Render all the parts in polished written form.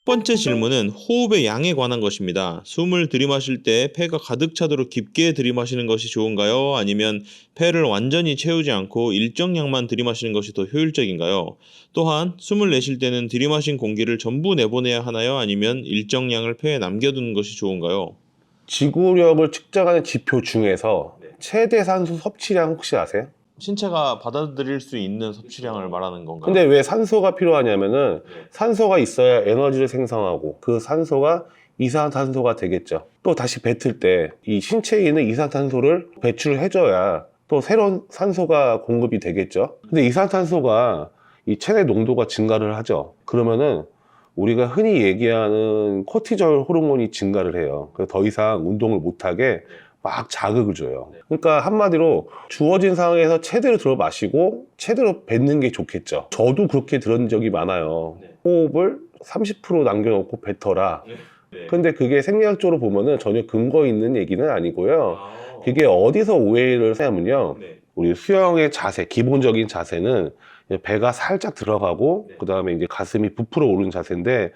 첫 번째 질문은 호흡의 양에 관한 것입니다. 숨을 들이마실 때 폐가 가득 차도록 깊게 들이마시는 것이 좋은가요? 아니면 폐를 완전히 채우지 않고 일정량만 들이마시는 것이 더 효율적인가요? 또한 숨을 내쉴 때는 들이마신 공기를 전부 내보내야 하나요? 아니면 일정량을 폐에 남겨두는 것이 좋은가요? 지구력을 측정하는 지표 중에서 최대 산소 섭취량 혹시 아세요? 신체가 받아들일 수 있는 섭취량을 말하는 건가요? 근데 왜 산소가 필요하냐면은 산소가 있어야 에너지를 생성하고 그 산소가 이산화탄소가 되겠죠. 또 다시 뱉을 때 이 신체에 있는 이산화탄소를 배출을 해줘야 또 새로운 산소가 공급이 되겠죠. 근데 이산화탄소가 이 체내 농도가 증가를 하죠. 그러면은 우리가 흔히 얘기하는 코티졸 호르몬이 증가를 해요. 그래서 더 이상 운동을 못하게 막 자극을 줘요. 그러니까 한마디로 주어진 상황에서 최대로 들어 마시고 최대로 뱉는 게 좋겠죠. 저도 그렇게 들은 적이 많아요. 호흡을 30% 남겨놓고 뱉어라. 근데 그게 생리학적으로 보면은 전혀 근거 있는 얘기는 아니고요. 그게 어디서 오해를 하냐면요. 우리 수영의 자세, 기본적인 자세는 배가 살짝 들어가고 그 다음에 이제 가슴이 부풀어 오르는 자세인데,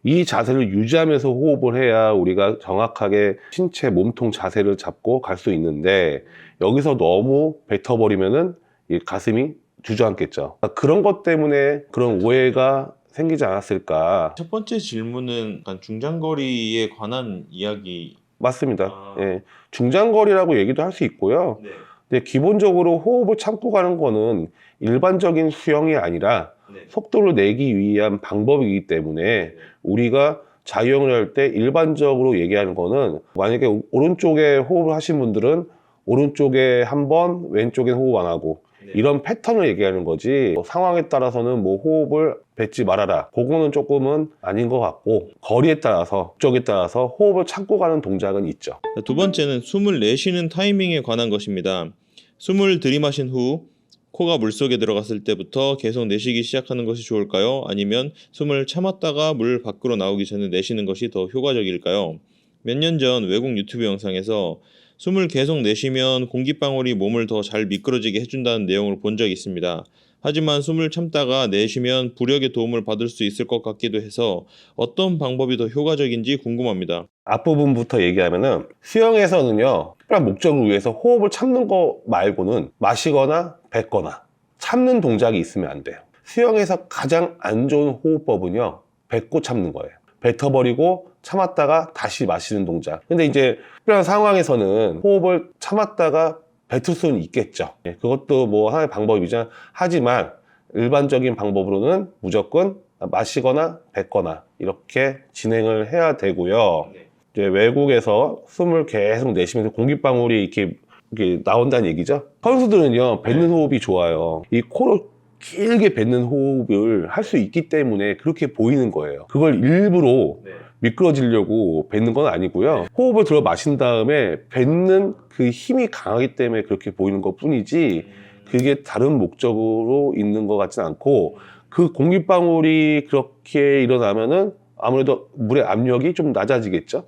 이 자세를 유지하면서 호흡을 해야 우리가 정확하게 신체 몸통 자세를 잡고 갈 수 있는데, 여기서 너무 뱉어버리면은 이 가슴이 주저앉겠죠. 그런 것 때문에 그런 오해가 생기지 않았을까. 첫 번째 질문은 약간 중장거리에 관한 이야기. 맞습니다. 예. 중장거리라고 얘기도 할 수 있고요. 근데 기본적으로 호흡을 참고 가는 거는 일반적인 수영이 아니라 속도를 내기 위한 방법이기 때문에 우리가 자유형을 할 때 일반적으로 얘기하는 거는, 만약에 오른쪽에 호흡을 하신 분들은 오른쪽에 한 번, 왼쪽에 호흡 안 하고 이런 패턴을 얘기하는 거지, 상황에 따라서는 뭐 호흡을 뱉지 말아라, 그거는 조금은 아닌 것 같고, 거리에 따라서, 목적에 따라서 호흡을 참고 가는 동작은 있죠. 두 번째는 숨을 내쉬는 타이밍에 관한 것입니다. 숨을 들이마신 후 코가 물속에 들어갔을 때부터 계속 내쉬기 시작하는 것이 좋을까요? 아니면 숨을 참았다가 물 밖으로 나오기 전에 내쉬는 것이 더 효과적일까요? 몇 년 전 외국 유튜브 영상에서 숨을 계속 내쉬면 공기방울이 몸을 더 잘 미끄러지게 해준다는 내용을 본 적이 있습니다. 하지만 숨을 참다가 내쉬면 부력의 도움을 받을 수 있을 것 같기도 해서 어떤 방법이 더 효과적인지 궁금합니다. 앞부분부터 얘기하면은, 수영에서는요, 특별한 목적을 위해서 호흡을 참는 거 말고는 마시거나 뱉거나 참는 동작이 있으면 안 돼요. 수영에서 가장 안 좋은 호흡법은요, 뱉고 참는 거예요. 뱉어버리고 참았다가 다시 마시는 동작. 근데 이제 특별한 상황에서는 호흡을 참았다가 뱉을 수는 있겠죠. 그것도 뭐 하나의 방법이죠. 하지만 일반적인 방법으로는 무조건 마시거나 뱉거나 이렇게 진행을 해야 되고요. 이제 외국에서 숨을 계속 내쉬면서 공기방울이 이렇게 나온다는 얘기죠. 선수들은요, 뱉는 호흡이 좋아요. 이 코로 길게 뱉는 호흡을 할 수 있기 때문에 그렇게 보이는 거예요. 그걸 일부러 미끄러지려고 뱉는 건 아니고요. 호흡을 들어 마신 다음에 뱉는 그 힘이 강하기 때문에 그렇게 보이는 것 뿐이지, 그게 다른 목적으로 있는 것 같진 않고, 그 공기방울이 그렇게 일어나면은 아무래도 물의 압력이 좀 낮아지겠죠.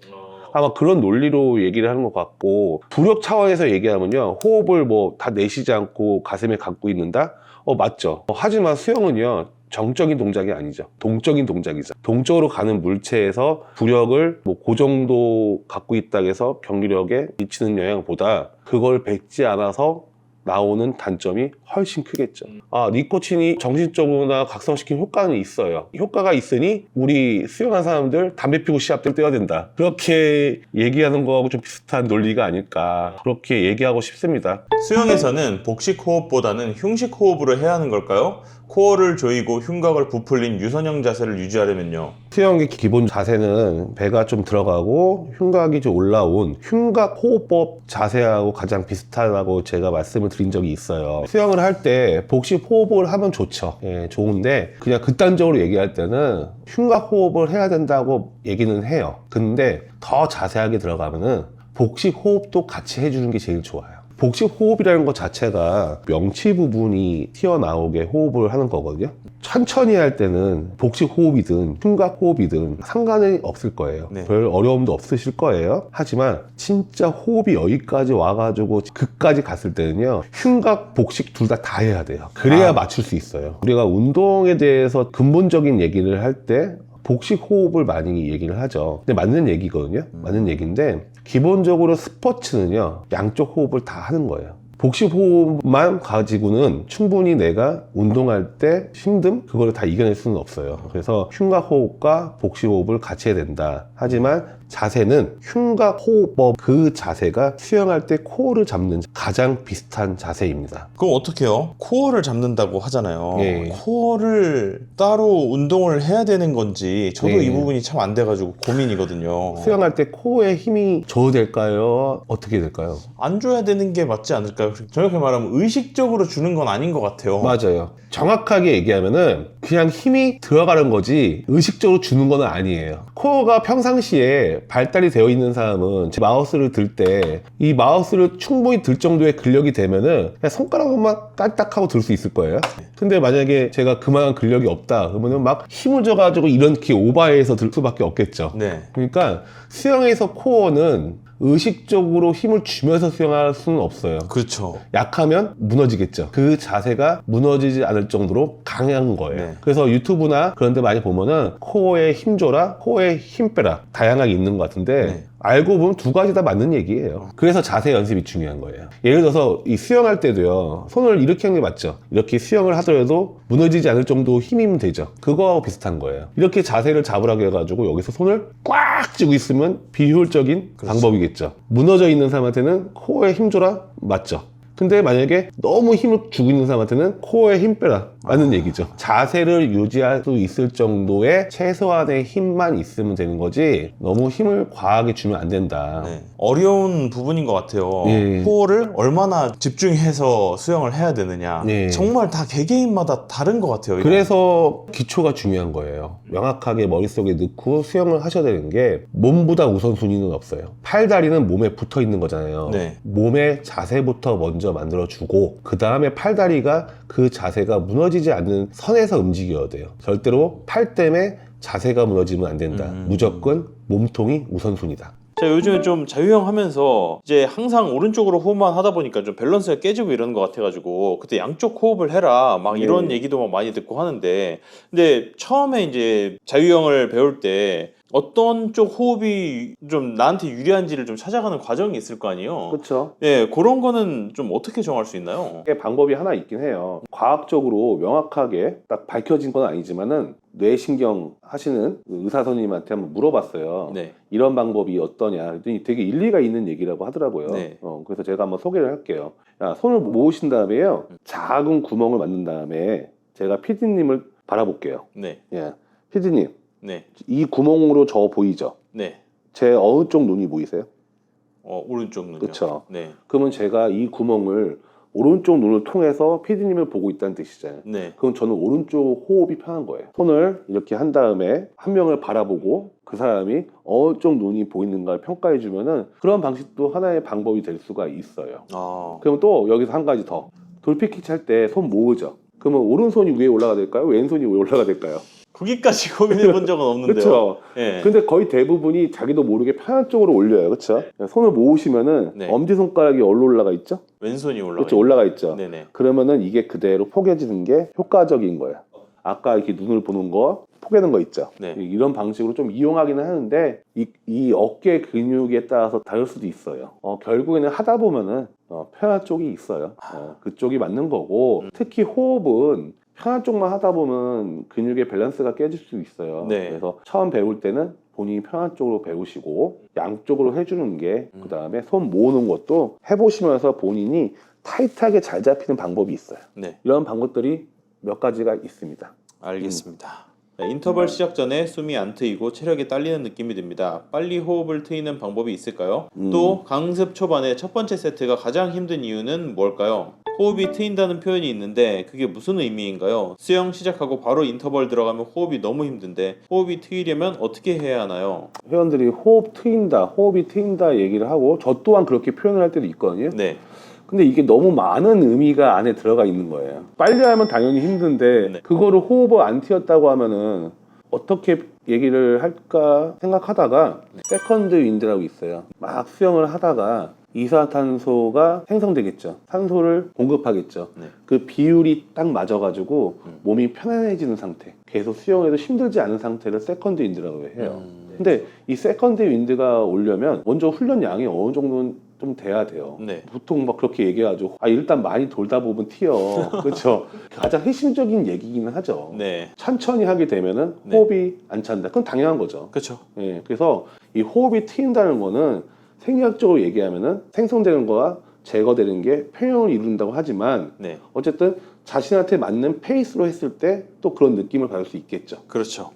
아마 그런 논리로 얘기를 하는 것 같고, 부력 차원에서 얘기하면요, 호흡을 뭐 다 내쉬지 않고 가슴에 갖고 있는다? 맞죠. 하지만 수영은요, 정적인 동작이 아니죠. 동적인 동작이죠. 동적으로 가는 물체에서 부력을 뭐 그 정도 갖고 있다고 해서 경기력에 미치는 영향보다 그걸 뱉지 않아서 나오는 단점이 훨씬 크겠죠. 니코틴이 정신적으로나 각성시키는 효과는 있어요. 효과가 있으니 우리 수영한 사람들 담배 피고 시합 뛰어야 된다, 그렇게 얘기하는 거하고 좀 비슷한 논리가 아닐까, 그렇게 얘기하고 싶습니다. 수영에서는 복식 호흡보다는 흉식 호흡으로 해야 하는 걸까요? 코어를 조이고 흉곽을 부풀린 유선형 자세를 유지하려면요. 수영의 기본 자세는 배가 좀 들어가고 흉곽이 좀 올라온 흉곽 호흡법 자세하고 가장 비슷하다고 제가 말씀을 드린 적이 있어요. 수영을 할 때 복식 호흡을 하면 좋죠. 좋은데 그냥 극단적으로 얘기할 때는 흉곽 호흡을 해야 된다고 얘기는 해요. 근데 더 자세하게 들어가면은 복식 호흡도 같이 해주는 게 제일 좋아요. 복식 호흡이라는 것 자체가 명치 부분이 튀어나오게 호흡을 하는 거거든요. 천천히 할 때는 복식 호흡이든 흉곽 호흡이든 상관이 없을 거예요. 별 어려움도 없으실 거예요. 하지만 진짜 호흡이 여기까지 와가지고 끝까지 갔을 때는요, 흉곽, 복식 둘 다 해야 돼요. 그래야 맞출 수 있어요. 우리가 운동에 대해서 근본적인 얘기를 할 때 복식 호흡을 많이 얘기를 하죠. 근데 맞는 얘기거든요. 맞는 얘기인데 기본적으로 스포츠는요, 양쪽 호흡을 다 하는 거예요. 복식 호흡만 가지고는 충분히 내가 운동할 때 힘듦? 그거를 다 이겨낼 수는 없어요. 그래서 흉곽 호흡과 복식 호흡을 같이 해야 된다. 하지만 자세는 흉곽 호흡법 그 자세가 수영할 때 코어를 잡는 가장 비슷한 자세입니다. 그럼 어떻게 해요? 코어를 잡는다고 하잖아요. 예. 코어를 따로 운동을 해야 되는 건지 저도 예. 이 부분이 참 안 돼가지고 고민이거든요. 수영할 때 코어에 힘이 줘야 될까요? 어떻게 될까요? 안 줘야 되는 게 맞지 않을까요? 정확히 말하면 의식적으로 주는 건 아닌 것 같아요. 맞아요. 정확하게 얘기하면은 그냥 힘이 들어가는 거지 의식적으로 주는 건 아니에요. 코어가 평상시에 발달이 되어 있는 사람은 제 마우스를 들 때 이 마우스를 충분히 들 정도의 근력이 되면은 그냥 손가락만 깔딱하고 들 수 있을 거예요. 근데 만약에 제가 그만한 근력이 없다 그러면은 막 힘을 줘가지고 이렇게 오버해서 들 수밖에 없겠죠. 네. 그러니까 수영에서 코어는 의식적으로 힘을 주면서 수영할 수는 없어요. 그렇죠. 약하면 무너지겠죠. 그 자세가 무너지지 않을 정도로 강한 거예요. 네. 그래서 유튜브나 그런 데 많이 보면은 코어에 힘 줘라, 코어에 힘 빼라 다양하게 있는 것 같은데 네. 알고 보면 두 가지 다 맞는 얘기예요. 그래서 자세 연습이 중요한 거예요. 예를 들어서 이 수영할 때도요, 손을 이렇게 하는 게 맞죠. 이렇게 수영을 하더라도 무너지지 않을 정도 힘이면 되죠. 그거하고 비슷한 거예요. 이렇게 자세를 잡으라고 해가지고 여기서 손을 꽉 쥐고 있으면 비효율적인 그렇죠. 방법이겠죠. 무너져 있는 사람한테는 코어에 힘 줘라 맞죠. 근데 만약에 너무 힘을 주고 있는 사람한테는 코어에 힘 빼라 라는 얘기죠. 자세를 유지할 수 있을 정도의 최소한의 힘만 있으면 되는 거지 너무 힘을 과하게 주면 안 된다. 네. 어려운 부분인 것 같아요. 예. 코어를 얼마나 집중해서 수영을 해야 되느냐. 예. 정말 다 개개인마다 다른 것 같아요. 이거. 그래서 기초가 중요한 거예요. 명확하게 머릿속에 넣고 수영을 하셔야 되는 게 몸보다 우선순위는 없어요. 팔다리는 몸에 붙어 있는 거잖아요. 네. 몸의 자세부터 먼저 만들어주고 그 다음에 팔다리가 그 자세가 무너지지 않는 선에서 움직여야 돼요. 절대로 팔 때문에 자세가 무너지면 안 된다. 무조건 몸통이 우선순위다. 제가 요즘에 좀 자유형 하면서 이제 항상 오른쪽으로 호흡만 하다 보니까 좀 밸런스가 깨지고 이러는 것 같아가지고 그때 양쪽 호흡을 해라 막 이런 얘기도 막 많이 듣고 하는데 근데 처음에 이제 자유형을 배울 때 어떤 쪽 호흡이 좀 나한테 유리한지를 좀 찾아가는 과정이 있을 거 아니에요. 그렇죠. 예, 그런 거는 좀 어떻게 정할 수 있나요? 방법이 하나 있긴 해요. 과학적으로 명확하게 딱 밝혀진 건 아니지만은 뇌신경 하시는 의사 선생님한테 한번 물어봤어요. 네. 이런 방법이 어떠냐. 그랬더니 되게 일리가 있는 얘기라고 하더라고요. 네. 그래서 제가 한번 소개를 할게요. 야, 손을 모으신 다음에요. 작은 구멍을 만든 다음에 제가 PD님을 바라볼게요. 네. 예, PD님. 네. 이 구멍으로 저 보이죠? 네. 제 어느 쪽 눈이 보이세요? 오른쪽 눈요. 그쵸. 네. 그러면 제가 이 구멍을 오른쪽 눈을 통해서 PD님을 보고 있다는 뜻이잖아요. 네. 그럼 저는 오른쪽 호흡이 편한 거예요. 손을 이렇게 한 다음에 한 명을 바라보고 그 사람이 어느 쪽 눈이 보이는가를 평가해 주면은 그런 방식도 하나의 방법이 될 수가 있어요. 아. 그럼 또 여기서 한 가지 더. 돌피킥 할 때 손 모으죠. 그러면 오른손이 위에 올라가 될까요? 왼손이 위에 올라가 될까요? 거기까지 고민해 본 적은 없는데요. 그렇죠. 예. 근데 거의 대부분이 자기도 모르게 편한 쪽으로 올려요. 그렇죠? 손을 모으시면은 네. 엄지손가락이 어디로 올라가 있죠? 왼손이 올라가. 그렇죠. 올라가 있죠. 네네. 그러면은 이게 그대로 포개지는 게 효과적인 거예요. 아까 이렇게 눈을 보는 거 포개는 거 있죠. 네. 이런 방식으로 좀 이용하기는 하는데 이 어깨 근육에 따라서 다를 수도 있어요. 결국에는 하다 보면은 편한 쪽이 있어요. 그쪽이 맞는 거고 특히 호흡은 편한 쪽만 하다 보면 근육의 밸런스가 깨질 수 있어요. 네. 그래서 처음 배울 때는 본인이 편한 쪽으로 배우시고 양쪽으로 해주는 게 그 다음에 손 모으는 것도 해보시면서 본인이 타이트하게 잘 잡히는 방법이 있어요. 네. 이런 방법들이 몇 가지가 있습니다. 알겠습니다. 네, 인터벌 시작 전에 숨이 안 트이고 체력이 딸리는 느낌이 듭니다. 빨리 호흡을 트이는 방법이 있을까요? 또 강습 초반에 첫 번째 세트가 가장 힘든 이유는 뭘까요? 호흡이 트인다는 표현이 있는데 그게 무슨 의미인가요? 수영 시작하고 바로 인터벌 들어가면 호흡이 너무 힘든데 호흡이 트이려면 어떻게 해야 하나요? 회원들이 호흡이 트인다 얘기를 하고 저 또한 그렇게 표현을 할 때도 있거든요. 네. 근데 이게 너무 많은 의미가 안에 들어가 있는 거예요. 빨리 하면 당연히 힘든데 네. 그거를 호흡을 안 튀었다고 하면은 어떻게 얘기를 할까 생각하다가 세컨드 윈드라고 있어요. 막 수영을 하다가 이산화탄소가 생성되겠죠. 산소를 공급하겠죠. 네. 그 비율이 딱 맞아가지고 몸이 편안해지는 상태, 계속 수영해도 힘들지 않은 상태를 세컨드 윈드라고 해요. 근데 이 세컨드 윈드가 오려면 먼저 훈련 양이 어느 정도는 좀 돼야 돼요. 네. 보통 막 그렇게 얘기하죠. 일단 많이 돌다 보면 튀어. 그렇죠. 가장 핵심적인 얘기기는 하죠. 네. 천천히 하게 되면은 네. 호흡이 안 찬다. 그건 당연한 거죠. 그렇죠. 예, 그래서 이 호흡이 트인다는 거는 생리학적으로 얘기하면은 생성되는 거와 제거되는 게 평형을 이룬다고 하지만 네. 어쨌든 자신한테 맞는 페이스로 했을 때 또 그런 느낌을 받을 수 있겠죠. 그렇죠.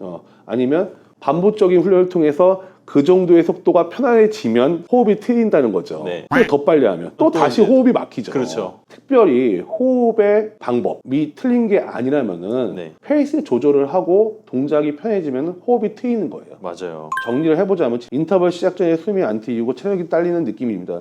아니면 반복적인 훈련을 통해서 그 정도의 속도가 편안해지면 호흡이 트인다는 거죠. 네. 근데 더 빨리 하면 또 다시 이제- 호흡이 막히죠. 그렇죠. 특별히 호흡의 방법이 틀린 게 아니라면은 네. 페이스 조절을 하고 동작이 편해지면 호흡이 트이는 거예요. 맞아요. 정리를 해보자면 인터벌 시작 전에 숨이 안 트이고 체력이 딸리는 느낌입니다.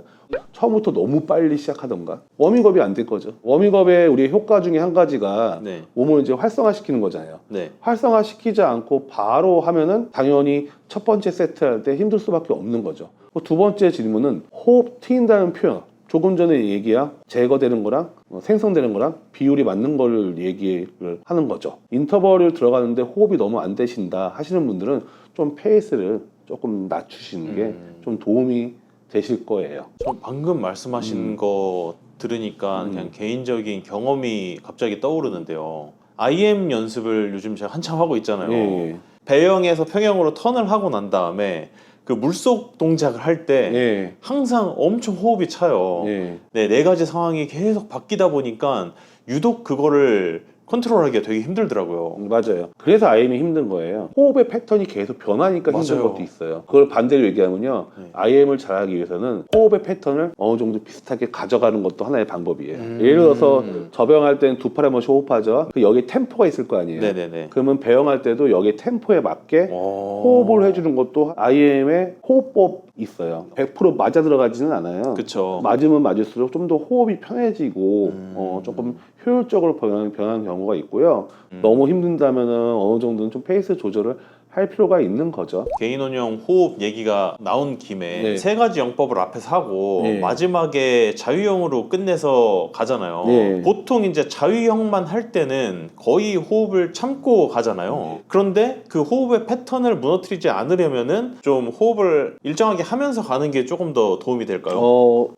처음부터 너무 빨리 시작하던가 워밍업이 안 될 거죠. 워밍업의 우리 효과 중에 한 가지가 네. 몸을 이제 활성화시키는 거잖아요. 네. 활성화시키지 않고 바로 하면은 당연히 첫 번째 세트 할 때 힘들 수밖에 없는 거죠. 두 번째 질문은 호흡 트인다는 표현. 조금 전에 얘기한 제거되는 거랑 생성되는 거랑 비율이 맞는 거를 얘기를 하는 거죠. 인터벌을 들어가는데 호흡이 너무 안 되신다 하시는 분들은 좀 페이스를 조금 낮추시는 게 좀 도움이 되실 거예요. 저 방금 말씀하신 거 들으니까 그냥 개인적인 경험이 갑자기 떠오르는데요. IM 연습을 요즘 제가 한참 하고 있잖아요. 예. 배영에서 평영으로 턴을 하고 난 다음에 그 물속 동작을 할 때 예. 항상 엄청 호흡이 차요. 예. 네 가지 상황이 계속 바뀌다 보니까 유독 그거를 컨트롤하기가 되게 힘들더라고요. 맞아요. 그래서 IM이 힘든 거예요. 호흡의 패턴이 계속 변하니까 힘든 맞아요. 것도 있어요. 그걸 반대로 얘기하면요. 네. IM을 잘하기 위해서는 호흡의 패턴을 어느 정도 비슷하게 가져가는 것도 하나의 방법이에요. 예를 들어서 저병할 때는 두 팔에 한번씩 호흡하죠. 그 여기에 템포가 있을 거 아니에요. 네네네. 그러면 배영할 때도 여기에 템포에 맞게 오. 호흡을 해주는 것도 IM의 호흡법 있어요. 100% 맞아 들어가지는 않아요. 그쵸. 맞으면 맞을수록 좀 더 호흡이 편해지고 조금 효율적으로 변하는 경우가 있고요. 너무 힘든다면은 어느 정도는 좀 페이스 조절을 할 필요가 있는 거죠. 개인원형 호흡 얘기가 나온 김에 네. 세 가지 영법을 앞에서 하고 네. 마지막에 자유형으로 끝내서 가잖아요. 네. 보통 이제 자유형만 할 때는 거의 호흡을 참고 가잖아요. 그런데 그 호흡의 패턴을 무너뜨리지 않으려면은 좀 호흡을 일정하게 하면서 가는 게 조금 더 도움이 될까요?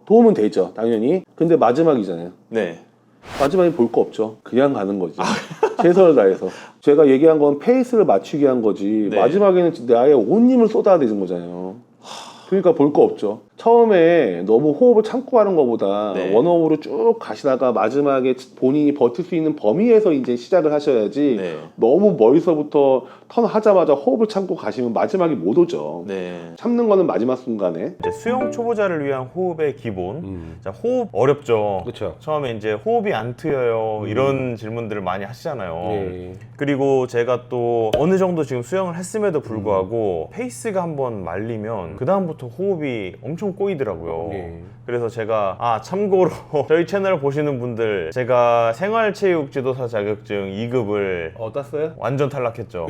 도움은 되죠, 당연히. 근데 마지막이잖아요. 네. 마지막에 볼 거 없죠. 그냥 가는 거지. 최선을 다해서. 제가 얘기한 건 페이스를 맞추기 한 거지. 네. 마지막에는 진짜 아예 온 힘을 쏟아야 되는 거잖아요. 그러니까 볼 거 없죠. 처음에 너무 호흡을 참고 하는 것보다 네. 원호흡으로 쭉 가시다가 마지막에 본인이 버틸 수 있는 범위에서 이제 시작을 하셔야지 네. 너무 멀리서부터 턴 하자마자 호흡을 참고 가시면 마지막에 못 오죠. 네. 참는 거는 마지막 순간에. 이제 수영 초보자를 위한 호흡의 기본. 자, 호흡 어렵죠. 그렇죠. 처음에 이제 호흡이 안 트여요. 이런 질문들을 많이 하시잖아요. 네. 그리고 제가 또 어느 정도 지금 수영을 했음에도 불구하고 페이스가 한번 말리면 그 다음부터 호흡이 엄청 꼬이더라고요. 네. 그래서 제가 참고로 저희 채널 보시는 분들 제가 생활체육 지도사 자격증 2급을 땄어요? 완전 탈락했죠.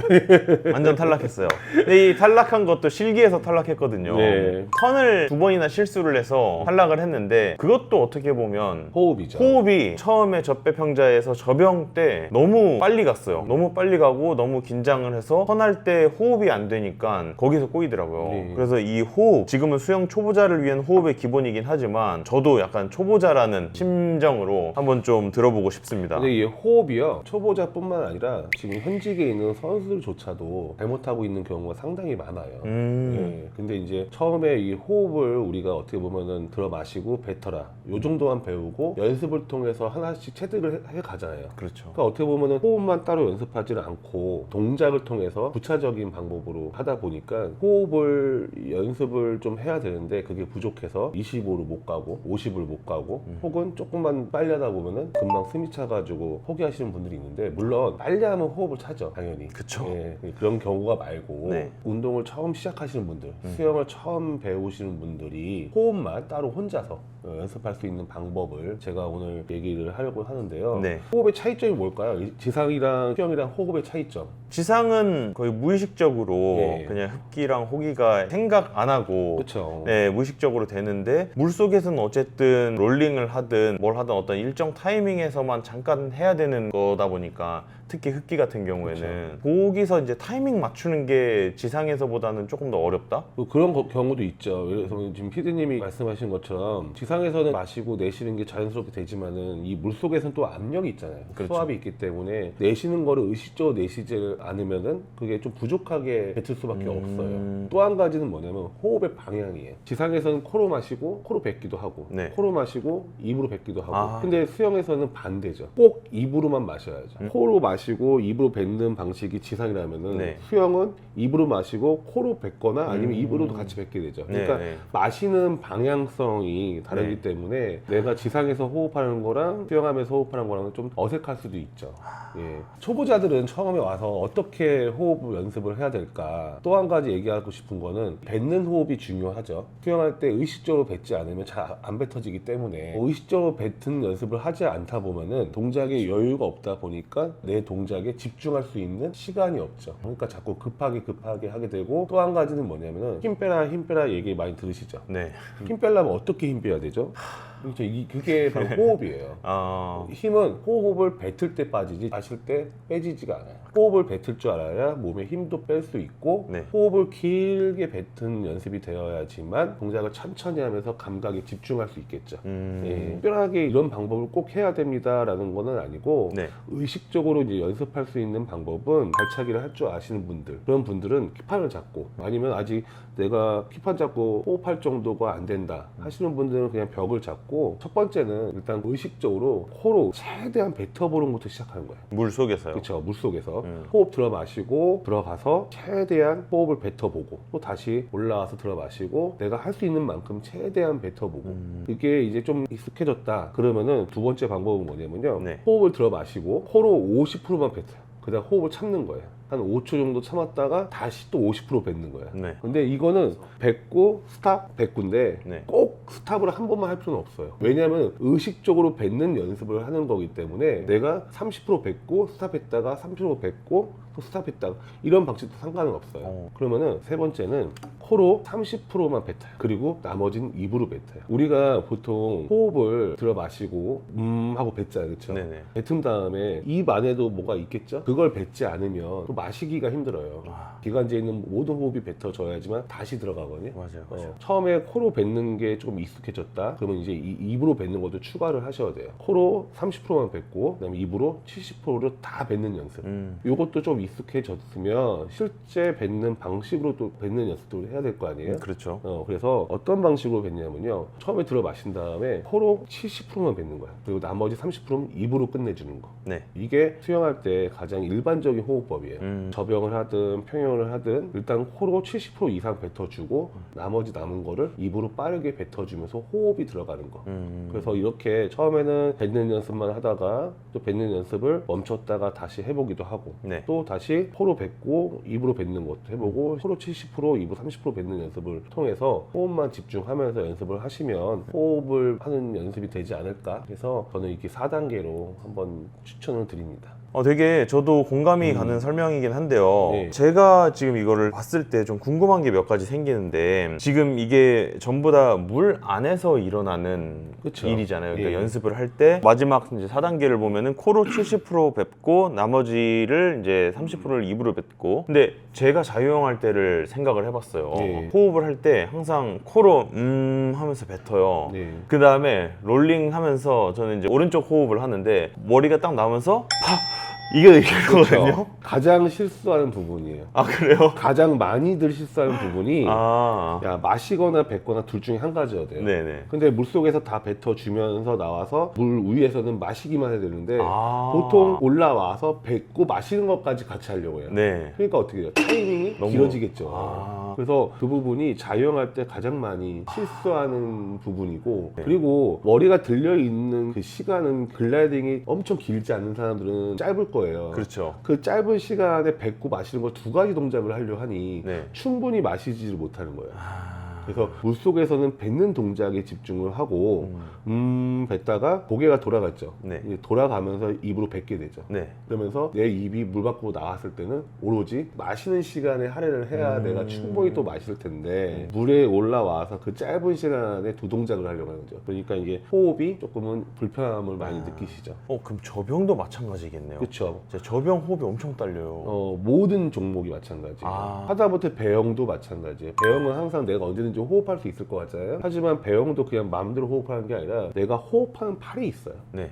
완전 탈락했어요. 근데 이 탈락한 것도 실기에서 탈락했거든요. 네. 턴을 2번이나 실수를 해서 탈락을 했는데 그것도 어떻게 보면 호흡이죠. 호흡이 처음에 저배평자에서 저병 때 너무 빨리 갔어요. 너무 빨리 가고 너무 긴장을 해서 턴할 때 호흡이 안 되니까 거기서 꼬이더라고요. 네. 그래서 이 호흡, 지금은 수영 초보자를 위한 호흡의 기본이긴 하지만 저도 약간 초보자라는 심정으로 한번 좀 들어보고 싶습니다. 근데 이 호흡이요, 초보자뿐만 아니라 지금 현직에 있는 선수들조차도 잘못하고 있는 경우가 상당히 많아요. 예, 근데 이제 처음에 이 호흡을 우리가 어떻게 보면은 들어 마시고 뱉어라 요 정도만 배우고 연습을 통해서 하나씩 체득을 해 가잖아요. 그렇죠. 그러니까 어떻게 보면은 호흡만 따로 연습하지는 않고 동작을 통해서 부차적인 방법으로 하다 보니까 호흡을 연습을 좀 해야 되는데 그게 부족해서 25로 못 가고 50을 못 가고 혹은 조금만 빨리 하다 보면은 금방 숨이 차가지고 포기하시는 분들이 있는데, 물론 빨리 하면 호흡을 차죠, 당연히. 그쵸. 예, 그런 경우가 말고 네. 운동을 처음 시작하시는 분들, 수영을 처음 배우시는 분들이 호흡만 따로 혼자서 연습할 수 있는 방법을 제가 오늘 얘기를 하려고 하는데요. 네. 호흡의 차이점이 뭘까요? 지상이랑 수영이랑 호흡의 차이점. 지상은 거의 무의식적으로 예. 그냥 흡기랑 호기가 생각 안 하고 그렇죠. 네, 무의식적으로 되는데 물속에서는 어쨌든 롤링을 하든 뭘 하든 어떤 일정 타이밍에서만 잠깐 해야 되는 거다 보니까 특히 흡기 같은 경우에는 거기서 이제 타이밍 맞추는 게 지상에서보다는 조금 더 어렵다? 그런 경우도 있죠. 그래서 지금 피디님이 말씀하신 것처럼 지상에서는 마시고 내쉬는 게 자연스럽게 되지만은 이 물속에서는 또 압력이 있잖아요. 그렇죠. 수압이 있기 때문에 내쉬는 거를 의식적으로 내쉬지 않으면은 그게 좀 부족하게 뱉을 수밖에 없어요. 또 한 가지는 뭐냐면 호흡의 방향이에요. 지상에서는 코로 마시고 코로 뱉기도 하고 네. 코로 마시고 입으로 뱉기도 하고 아. 근데 수영에서는 반대죠. 꼭 입으로만 마셔야죠. 코로 마시고 입으로 뱉는 방식이 지상이라면은 네. 수영은 입으로 마시고 코로 뱉거나 아니면 입으로도 같이 뱉게 되죠. 그러니까 네. 마시는 방향성이 다르기 네. 때문에 내가 지상에서 호흡하는 거랑 수영하면서 호흡하는 거랑 좀 어색할 수도 있죠. 예. 초보자들은 처음에 와서 어떻게 호흡 연습을 해야 될까? 또 한 가지 얘기하고 싶은 거는 뱉는 호흡이 중요하죠. 수영할 때 의식적으로 뱉지 않으면 잘 안 뱉어지기 때문에 의식적으로 뱉는 연습을 하지 않다 보면은 동작에 여유가 없다 보니까 내 동작에 집중할 수 있는 시간이 없죠. 그러니까 자꾸 급하게 하게 되고 또 한 가지는 뭐냐면은 힘 빼라 얘기 많이 들으시죠? 네. 힘 빼려면 어떻게 힘 빼야 되죠? 그렇죠. 그게 바로 호흡이에요. 힘은 호흡을 뱉을 때 빠지지 마실 때 빼지지가 않아요. 호흡을 뱉을 줄 알아야 몸에 힘도 뺄 수 있고 네. 호흡을 길게 뱉는 연습이 되어야지만 동작을 천천히 하면서 감각에 집중할 수 있겠죠. 예, 특별하게 이런 방법을 꼭 해야 됩니다라는 거는 아니고 네. 의식적으로 이제 연습할 수 있는 방법은 발차기를 할 줄 아시는 분들 그런 분들은 키판을 잡고 아니면 아직 내가 키판 잡고 호흡할 정도가 안 된다 하시는 분들은 그냥 벽을 잡고 첫 번째는 일단 의식적으로 코로 최대한 뱉어보는 것부터 시작하는 거예요. 물 속에서요. 그렇죠. 물속에서 호흡 들어 마시고 들어가서 최대한 호흡을 뱉어보고 또 다시 올라와서 들어 마시고 내가 할 수 있는 만큼 최대한 뱉어보고 이게 이제 좀 익숙해졌다 그러면은 두 번째 방법은 뭐냐면요. 네. 호흡을 들어 마시고 코로 50%만 뱉어요. 그다음 호흡을 참는 거예요. 한 5초 정도 참았다가 다시 또 50% 뱉는 거예요. 네. 근데 이거는 뱉고 스탑 뱉고인데 네. 꼭 스탑을 한 번만 할 필요는 없어요. 왜냐하면 의식적으로 뱉는 연습을 하는 거기 때문에 내가 30% 뱉고 스탑했다가 30% 뱉고 또 스탑했다가 이런 방식도 상관은 없어요. 그러면은 세 번째는 코로 30%만 뱉어요. 그리고 나머지는 입으로 뱉어요. 우리가 보통 호흡을 들어 마시고 하고 뱉잖아요. 그렇죠? 네네. 뱉은 다음에 입 안에도 뭐가 있겠죠? 그걸 뱉지 않으면 또 마시기가 힘들어요. 기관지에 있는 모든 호흡이 뱉어져야지만 다시 들어가거든요. 맞아요. 처음에 코로 뱉는 게 조금 익숙해졌다. 그러면 이제 입으로 뱉는 것도 추가를 하셔야 돼요. 코로 30%만 뱉고 그다음에 입으로 70%를 다 뱉는 연습. 이것도 좀 익숙해졌으면 실제 뱉는 방식으로 또 뱉는 연습도 해야 될 거 아니에요? 그렇죠. 그래서 어떤 방식으로 뱉냐면요. 처음에 들어 마신 다음에 코로 70%만 뱉는 거야. 그리고 나머지 30%는 입으로 끝내주는 거. 네. 이게 수영할 때 가장 일반적인 호흡법이에요. 접영을 하든 평영을 하든 일단 코로 70% 이상 뱉어주고 나머지 남은 거를 입으로 빠르게 뱉어주면서 호흡이 들어가는 거. 그래서 이렇게 처음에는 뱉는 연습만 하다가 또 뱉는 연습을 멈췄다가 다시 해보기도 하고 네. 또 다시 코로 뱉고 입으로 뱉는 것도 해보고 코로 70% 입으로 30% 뱉는 연습을 통해서 호흡만 집중하면서 연습을 하시면 호흡을 하는 연습이 되지 않을까 해서 저는 이렇게 4단계로 한번 추천을 드립니다. 되게 저도 공감이 가는 설명이긴 한데요. 네. 제가 지금 이거를 봤을 때 좀 궁금한 게 몇 가지 생기는데 지금 이게 전부 다 물 안에서 일어나는 그쵸. 일이잖아요. 그러니까 예. 연습을 할 때 마지막 이제 4단계를 보면은 코로 70% 뱉고 나머지를 이제 30%를 입으로 뱉고 근데 제가 자유형 때를 생각을 해봤어요. 예. 호흡을 할 때 항상 코로 하면서 뱉어요. 네. 그 다음에 롤링 하면서 저는 이제 오른쪽 호흡을 하는데 머리가 딱 나오면서 팍! 이게 이거거든요. 그렇죠. 가장 실수하는 부분이에요. 아 그래요? 가장 많이들 실수하는 부분이 아 야, 마시거나 뱉거나 둘 중에 한 가지여야 돼요. 네네. 근데 물속에서 다 뱉어주면서 나와서 물 위에서는 마시기만 해야 되는데 아. 보통 올라와서 뱉고 마시는 것까지 같이 하려고 해요. 네. 그러니까 어떻게 돼요? 타이밍이 너무- 길어지겠죠. 아. 그래서 그 부분이 자유형할 때 가장 많이 실수하는 부분이고 네. 그리고 머리가 들려있는 그 시간은 글라이딩이 엄청 길지 않은 사람들은 짧을 거예요. 그렇죠. 그 짧은 시간에 뱉고 마시는 걸 두 가지 동작을 하려 하니 네. 충분히 마시지를 못하는 거예요. 그래서 물속에서는 뱉는 동작에 집중을 하고 뱉다가 고개가 돌아갔죠. 네. 이제 돌아가면서 입으로 뱉게 되죠. 네. 그러면서 내 입이 물 밖으로 나왔을 때는 오로지 마시는 시간에 할애를 해야 내가 충분히 또 마실 텐데 물에 올라와서 그 짧은 시간에 두 동작을 하려고 하는 거죠. 그러니까 이게 호흡이 조금은 불편함을 많이 느끼시죠. 그럼 저병도 마찬가지겠네요. 그렇죠. 저병 호흡이 엄청 딸려요. 모든 종목이 마찬가지예요. 하다못해 배영도 마찬가지예요. 배영은 항상 내가 언제든지 호흡할 수 있을 것 같잖아요. 하지만 배영도 그냥 마음대로 호흡하는 게 아니라 내가 호흡하는 팔이 있어요. 네.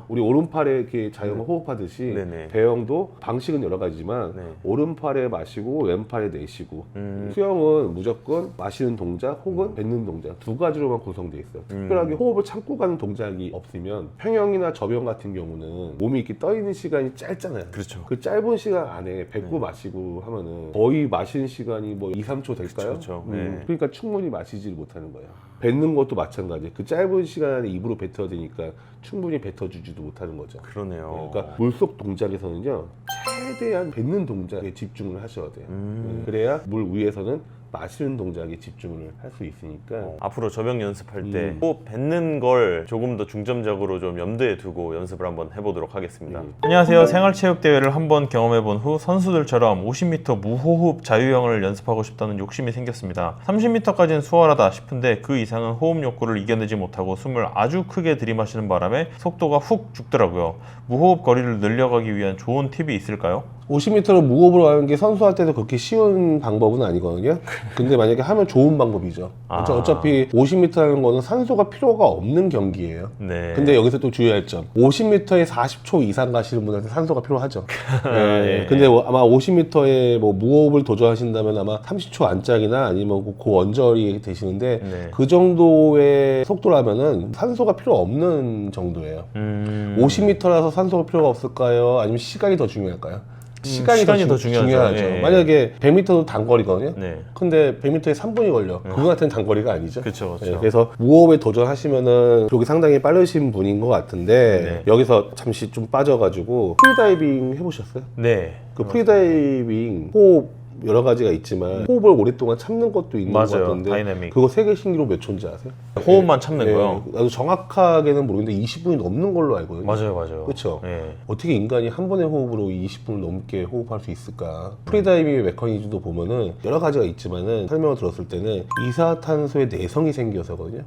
우리 오른팔에 이렇게 자연을 호흡하듯이 네네. 배영도 방식은 여러 가지지만 네. 오른팔에 마시고 왼팔에 내쉬고 수영은 무조건 마시는 동작 혹은 뱉는 동작 두 가지로만 구성되어 있어요. 특별하게 호흡을 참고 가는 동작이 없으면 평영이나 저병 같은 경우는 몸이 이렇게 떠 있는 시간이 짧잖아요. 그렇죠. 그 짧은 시간 안에 뱉고 마시고 하면은 거의 마시는 시간이 뭐 2, 3초 될까요? 그렇죠. 네. 그러니까 충분히 마시지 못하는 거예요. 뱉는 것도 마찬가지예요. 그 짧은 시간 안에 입으로 뱉어야 되니까 충분히 뱉어주지도 못하는 거죠. 그러네요. 그러니까 물속 동작에서는요 최대한 뱉는 동작에 집중을 하셔야 돼요. 그래야 물 위에서는 마시는 동작에 집중을 할 수 있으니까 앞으로 저병 연습할 때 호흡 뱉는 걸 조금 더 중점적으로 좀 염두에 두고 연습을 한번 해보도록 하겠습니다. 안녕하세요. 생활체육대회를 한번 경험해본 후 선수들처럼 50m 무호흡 자유형을 연습하고 싶다는 욕심이 생겼습니다. 30m까지는 수월하다 싶은데 그 이상은 호흡 욕구를 이겨내지 못하고 숨을 아주 크게 들이마시는 바람에 속도가 훅 죽더라고요. 무호흡 거리를 늘려가기 위한 좋은 팁이 있을까요? 50m로 무호흡으로 하는 게 선수한테도 그렇게 쉬운 방법은 아니거든요. 근데 만약에 하면 좋은 방법이죠. 어차피 50m 하는 거는 산소가 필요가 없는 경기예요. 네. 근데 여기서 또 주의할 점 50m에 40초 이상 가시는 분한테 산소가 필요하죠. 네. 근데 아마 50m에 뭐 무호흡을 도전하신다면 아마 30초 안짝이나 아니면 고원절이 되시는데 네. 그 정도의 속도라면은 산소가 필요 없는 정도예요. 50m라서 산소가 필요가 없을까요? 아니면 시간이 더 중요할까요? 시간이 더 중요하죠. 예. 만약에 100m도 단거리거든요. 네. 근데 100m에 3분이 걸려. 그거 같은 단거리가 아니죠. 그렇죠. 네, 그래서 무호흡에 도전하시면은 그게 상당히 빠르신 분인 것 같은데 네. 여기서 잠시 좀 빠져가지고 프리다이빙 해보셨어요? 네. 그 프리다이빙 호흡 여러 가지가 있지만 호흡을 오랫동안 참는 것도 있는 것 맞아요. 같던데 다이내믹. 그거 세계 신기록 몇 초인지 아세요? 호흡만 참는 네, 거요? 나도 정확하게는 모르겠는데 20분이 넘는 걸로 알거든요. 맞아요. 그렇죠. 네. 어떻게 인간이 한 번의 호흡으로 20분을 넘게 호흡할 수 있을까? 프리다이빙의 메커니즘도 보면은 여러 가지가 있지만은 설명을 들었을 때는 이산화탄소의 내성이 생겨서거든요.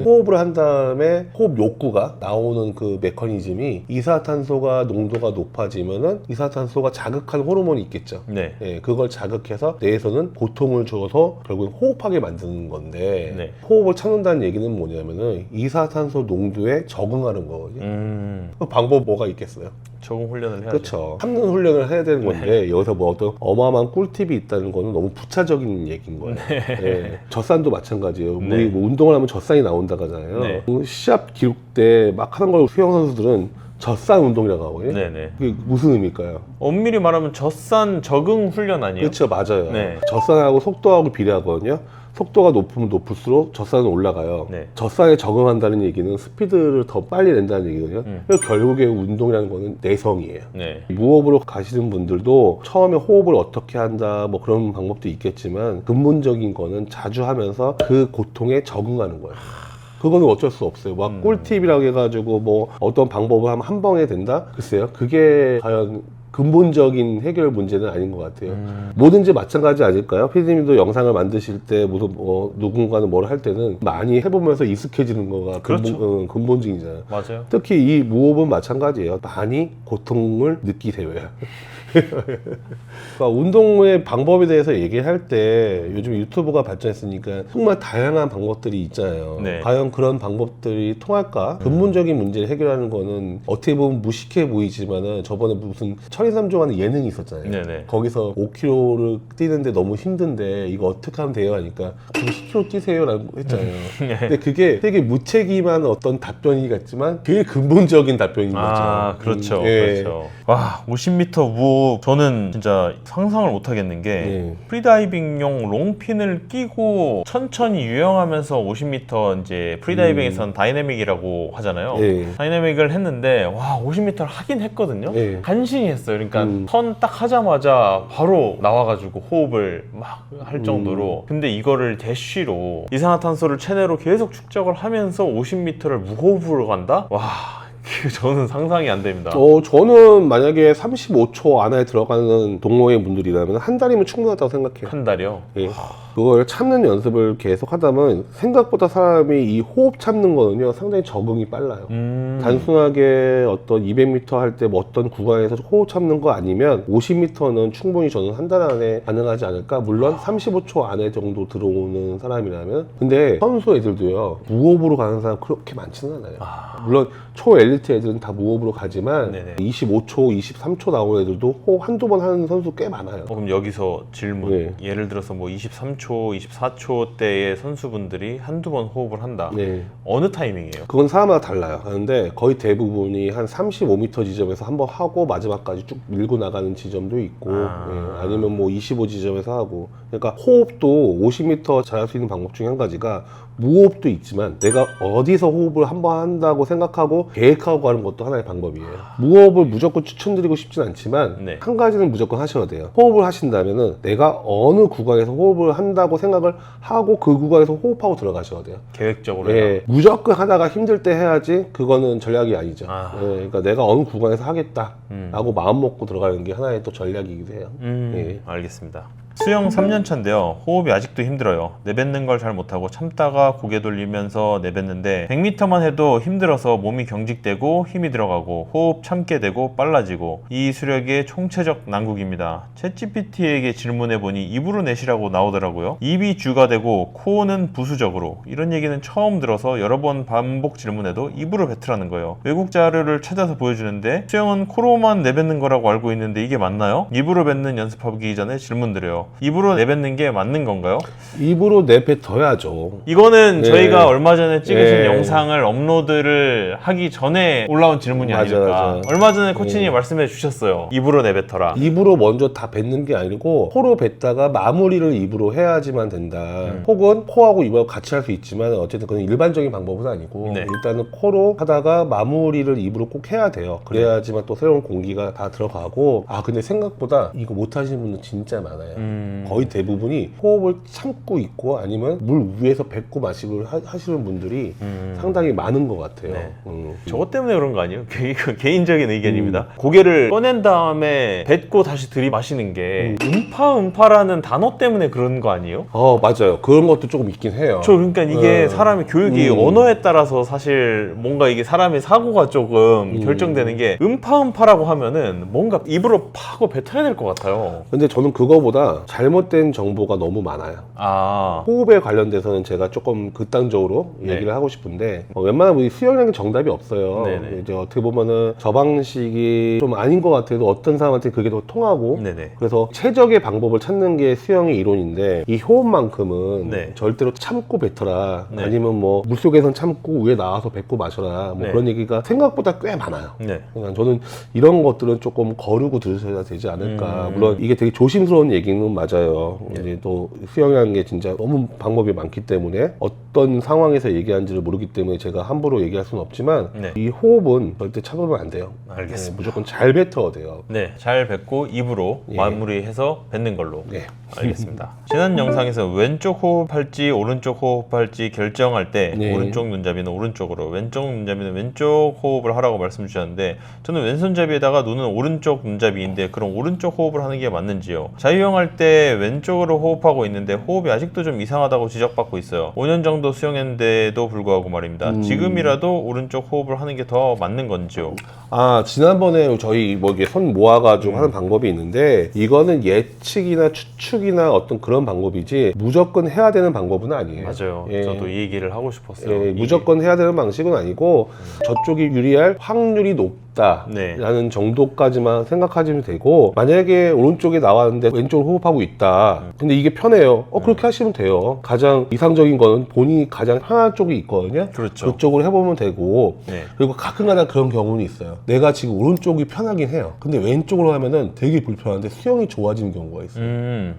호흡을 한 다음에 호흡 욕구가 나오는 그 메커니즘이 이산화탄소가 농도가 높아지면은 이산화탄소가 자극하는 호르몬이 있겠죠. 네. 예, 그걸 자극해서 뇌에서는 고통을 줘서 결국은 호흡하게 만드는 건데 네. 호흡을 참는다는 얘기는 뭐냐면은 이산화탄소 농도에 적응하는 거거든요. 그 방법 뭐가 있겠어요? 적응 훈련을 해야죠. 그렇죠. 참는 훈련을 해야 되는 건데 여기서 뭐 어떤 어마어마한 꿀팁이 있다는 거는 너무 부차적인 얘기인 거예요. 네. 젖산도 마찬가지예요. 네. 우리 뭐 운동을 하면 젖산이 나온다고 하잖아요. 네. 시합 기록 때 막 하는 걸 수영 선수들은 젖산 운동이라고 하거든요. 네네. 그게 무슨 의미일까요? 엄밀히 말하면 젖산 적응 훈련 아니에요? 그렇죠, 맞아요. 네. 젖산하고 속도하고 비례하거든요. 속도가 높으면 높을수록 젖산은 올라가요. 네. 젖산에 적응한다는 얘기는 스피드를 더 빨리 낸다는 얘기거든요. 그래서 결국에 운동이라는 거는 내성이에요. 네. 무호흡으로 가시는 분들도 처음에 호흡을 어떻게 한다 뭐 그런 방법도 있겠지만 근본적인 거는 자주 하면서 그 고통에 적응하는 거예요. 그거는 어쩔 수 없어요. 막 꿀팁이라고 해가지고 뭐 어떤 방법을 하면 한 번에 된다? 글쎄요. 그게 과연 근본적인 해결 문제는 아닌 것 같아요. 뭐든지 마찬가지 아닐까요? 피디님도 영상을 만드실 때 무슨 뭐 누군가는 뭘 할 때는 많이 해보면서 익숙해지는 거가 그렇죠. 근본적이잖아요. 맞아요. 특히 이 무호흡은 마찬가지예요. 많이 고통을 느끼세요. 그러니까 운동의 방법에 대해서 얘기할 때 요즘 유튜브가 발전했으니까 정말 다양한 방법들이 있잖아요. 네. 과연 그런 방법들이 통할까? 근본적인 문제를 해결하는 거는 어떻게 보면 무식해 보이지만은 저번에 무슨 천이삼조 하는 예능이 있었잖아요. 네네. 거기서 5km를 뛰는데 너무 힘든데 이거 어떻게 하면 돼요? 하니까 10km 뛰세요라고 했잖아요. 근데 그게 되게 무책임한 어떤 답변이 같지만 되게 근본적인 답변인 거죠. 그렇죠. 예. 그렇죠. 와, 50m 무호흡 호흡 저는 진짜 상상을 못 하겠는 게 네. 프리다이빙용 롱핀을 끼고 천천히 유영하면서 50m 이제 프리다이빙에서는 다이내믹이라고 하잖아요. 네. 다이내믹을 했는데 와 50m를 하긴 했거든요. 네. 간신히 했어요. 그러니까 턴 딱 하자마자 바로 나와가지고 호흡을 막 할 정도로. 근데 이거를 대쉬로 이산화탄소를 체내로 계속 축적을 하면서 50m를 무호흡으로 간다? 와 저는 상상이 안 됩니다. 저는 만약에 35초 안에 들어가는 동호회 분들이라면 한 달이면 충분하다고 생각해요. 한 달이요? 예. 그걸 참는 연습을 계속 하다 보면 생각보다 사람이 이 호흡 참는 거는요 상당히 적응이 빨라요. 단순하게 어떤 200m 할 때 뭐 어떤 구간에서 호흡 참는 거 아니면 50m는 충분히 저는 한 달 안에 가능하지 않을까. 물론 35초 안에 정도 들어오는 사람이라면. 근데 선수 애들도요 무호흡으로 가는 사람 그렇게 많지는 않아요. 물론 초 엘리트 애들은 다 무호흡으로 가지만 네네. 25초, 23초 나오는 애들도 호흡 한두 번 하는 선수 꽤 많아요. 그럼 여기서 질문. 네. 예를 들어서 뭐 23초, 24초 때의 선수분들이 한두 번 호흡을 한다. 네. 어느 타이밍이에요? 그건 사람마다 달라요. 하는데 거의 대부분이 한 35m 지점에서 한번 하고 마지막까지 쭉 밀고 나가는 지점도 있고 아니면 뭐 25 지점에서 하고. 그러니까 호흡도 50m 잘할 수 있는 방법 중에 한 가지가 무호흡도 있지만 내가 어디서 호흡을 한번 한다고 생각하고 계획하고 가는 것도 하나의 방법이에요. 무호흡을 무조건 추천드리고 싶진 않지만 네. 한 가지는 무조건 하셔야 돼요. 호흡을 하신다면은 내가 어느 구간에서 호흡을 한다고 생각을 하고 그 구간에서 호흡하고 들어가셔야 돼요. 계획적으로. 예, 무조건 하다가 힘들 때 해야지 그거는 전략이 아니죠. 아. 예, 그러니까 내가 어느 구간에서 하겠다라고 마음 먹고 들어가는 게 하나의 또 전략이기도 해요. 예. 알겠습니다. 수영 3년 차인데요. 호흡이 아직도 힘들어요. 내뱉는 걸 잘 못하고 참다가 고개 돌리면서 내뱉는데 100m만 해도 힘들어서 몸이 경직되고 힘이 들어가고 호흡 참게 되고 빨라지고 이 수력의 총체적 난국입니다. 챗GPT에게 질문해보니 입으로 내쉬라고 나오더라고요. 입이 주가 되고 코는 부수적으로. 이런 얘기는 처음 들어서 여러 번 반복 질문해도 입으로 뱉으라는 거예요. 외국 자료를 찾아서 보여주는데 수영은 코로만 내뱉는 거라고 알고 있는데 이게 맞나요? 입으로 뱉는 연습하기 전에 질문드려요. 입으로 내뱉는 게 맞는 건가요? 입으로 내뱉어야죠. 이거는 네. 저희가 얼마 전에 찍으신 네. 영상을 업로드를 하기 전에 올라온 질문이 맞아, 아닐까. 맞아. 얼마 전에 코치님이 말씀해 주셨어요. 입으로 내뱉어라. 입으로 먼저 다 뱉는 게 아니고 코로 뱉다가 마무리를 입으로 해야지만 된다. 혹은 코하고 입하고 같이 할 수 있지만 어쨌든 그건 일반적인 방법은 아니고 네. 일단은 코로 하다가 마무리를 입으로 꼭 해야 돼요. 그래야지만 또 새로운 공기가 다 들어가고. 근데 생각보다 이거 못하시는 분들 진짜 많아요. 거의 대부분이 호흡을 참고 있고 아니면 물 위에서 뱉고 마시고 하시는 분들이 상당히 많은 것 같아요. 네. 음. 저것 때문에 그런 거 아니에요? 개인적인 의견입니다. 고개를 꺼낸 다음에 뱉고 다시 들이마시는 게 음파라는 단어 때문에 그런 거 아니에요? 맞아요. 그런 것도 조금 있긴 해요. 그러니까 이게 사람의 교육이 언어에 따라서 사실 뭔가 이게 사람의 사고가 조금 결정되는 게 음파라고 하면은 뭔가 입으로 파고 뱉어야 될 것 같아요. 근데 저는 그거보다 잘못된 정보가 너무 많아요. 호흡에 관련돼서는 제가 조금 극단적으로 네. 얘기를 하고 싶은데 웬만하면 수영량이 정답이 없어요. 네네. 이제 어떻게 보면은 저 방식이 좀 아닌 것 같아도 어떤 사람한테 그게 더 통하고 네네. 그래서 최적의 방법을 찾는 게 수영의 이론인데 이 호흡만큼은 네. 절대로 참고 뱉어라. 네. 아니면 뭐 물속에선 참고 위에 나와서 뱉고 마셔라. 뭐 네. 그런 얘기가 생각보다 꽤 많아요. 네. 그러니까 저는 이런 것들은 조금 거르고 들으셔야 되지 않을까. 물론 이게 되게 조심스러운 얘기는 맞아요. 이제 또 수영이라는 게 진짜 너무 방법이 많기 때문에 어떤 상황에서 얘기하는지를 모르기 때문에 제가 함부로 얘기할 수는 없지만 네. 이 호흡은 절대 참으면 안 돼요. 알겠습니다. 네, 무조건 잘 뱉어야 돼요. 네, 잘 뱉고 입으로 예. 마무리해서 뱉는 걸로. 네. 알겠습니다. 지난 영상에서 왼쪽 호흡할지 오른쪽 호흡할지 결정할 때 네. 오른쪽 눈잡이는 오른쪽으로, 왼쪽 눈잡이는 왼쪽 호흡을 하라고 말씀 주셨는데 저는 왼손잡이에다가 눈은 오른쪽 눈잡이인데 그럼 오른쪽 호흡을 하는 게 맞는지요? 자유형할 때 왼쪽으로 호흡하고 있는데 호흡이 아직도 좀 이상하다고 지적받고 있어요. 5년 정도 수영했는데도 불구하고 말입니다. 지금이라도 오른쪽 호흡을 하는 게 더 맞는 건지요? 지난번에 저희 뭐 이게 손 모아가지고 하는 방법이 있는데 이거는 예측이나 추측이나 어떤 그런 방법이지 무조건 해야 되는 방법은 아니에요. 맞아요. 예. 저도 이 얘기를 하고 싶었어요. 무조건 해야 되는 방식은 아니고 저쪽이 유리할 확률이 높 있다라는 정도까지만 생각하시면 되고, 만약에 오른쪽에 나왔는데 왼쪽으로 호흡하고 있다. 근데 이게 편해요. 그렇게 하시면 돼요. 가장 이상적인 거는 본인이 가장 편한 쪽이 있거든요. 그렇죠. 그쪽으로 해보면 되고, 네. 그리고 가끔가다 그런 경우는 있어요. 내가 지금 오른쪽이 편하긴 해요. 근데 왼쪽으로 하면은 되게 불편한데 수영이 좋아지는 경우가 있어요.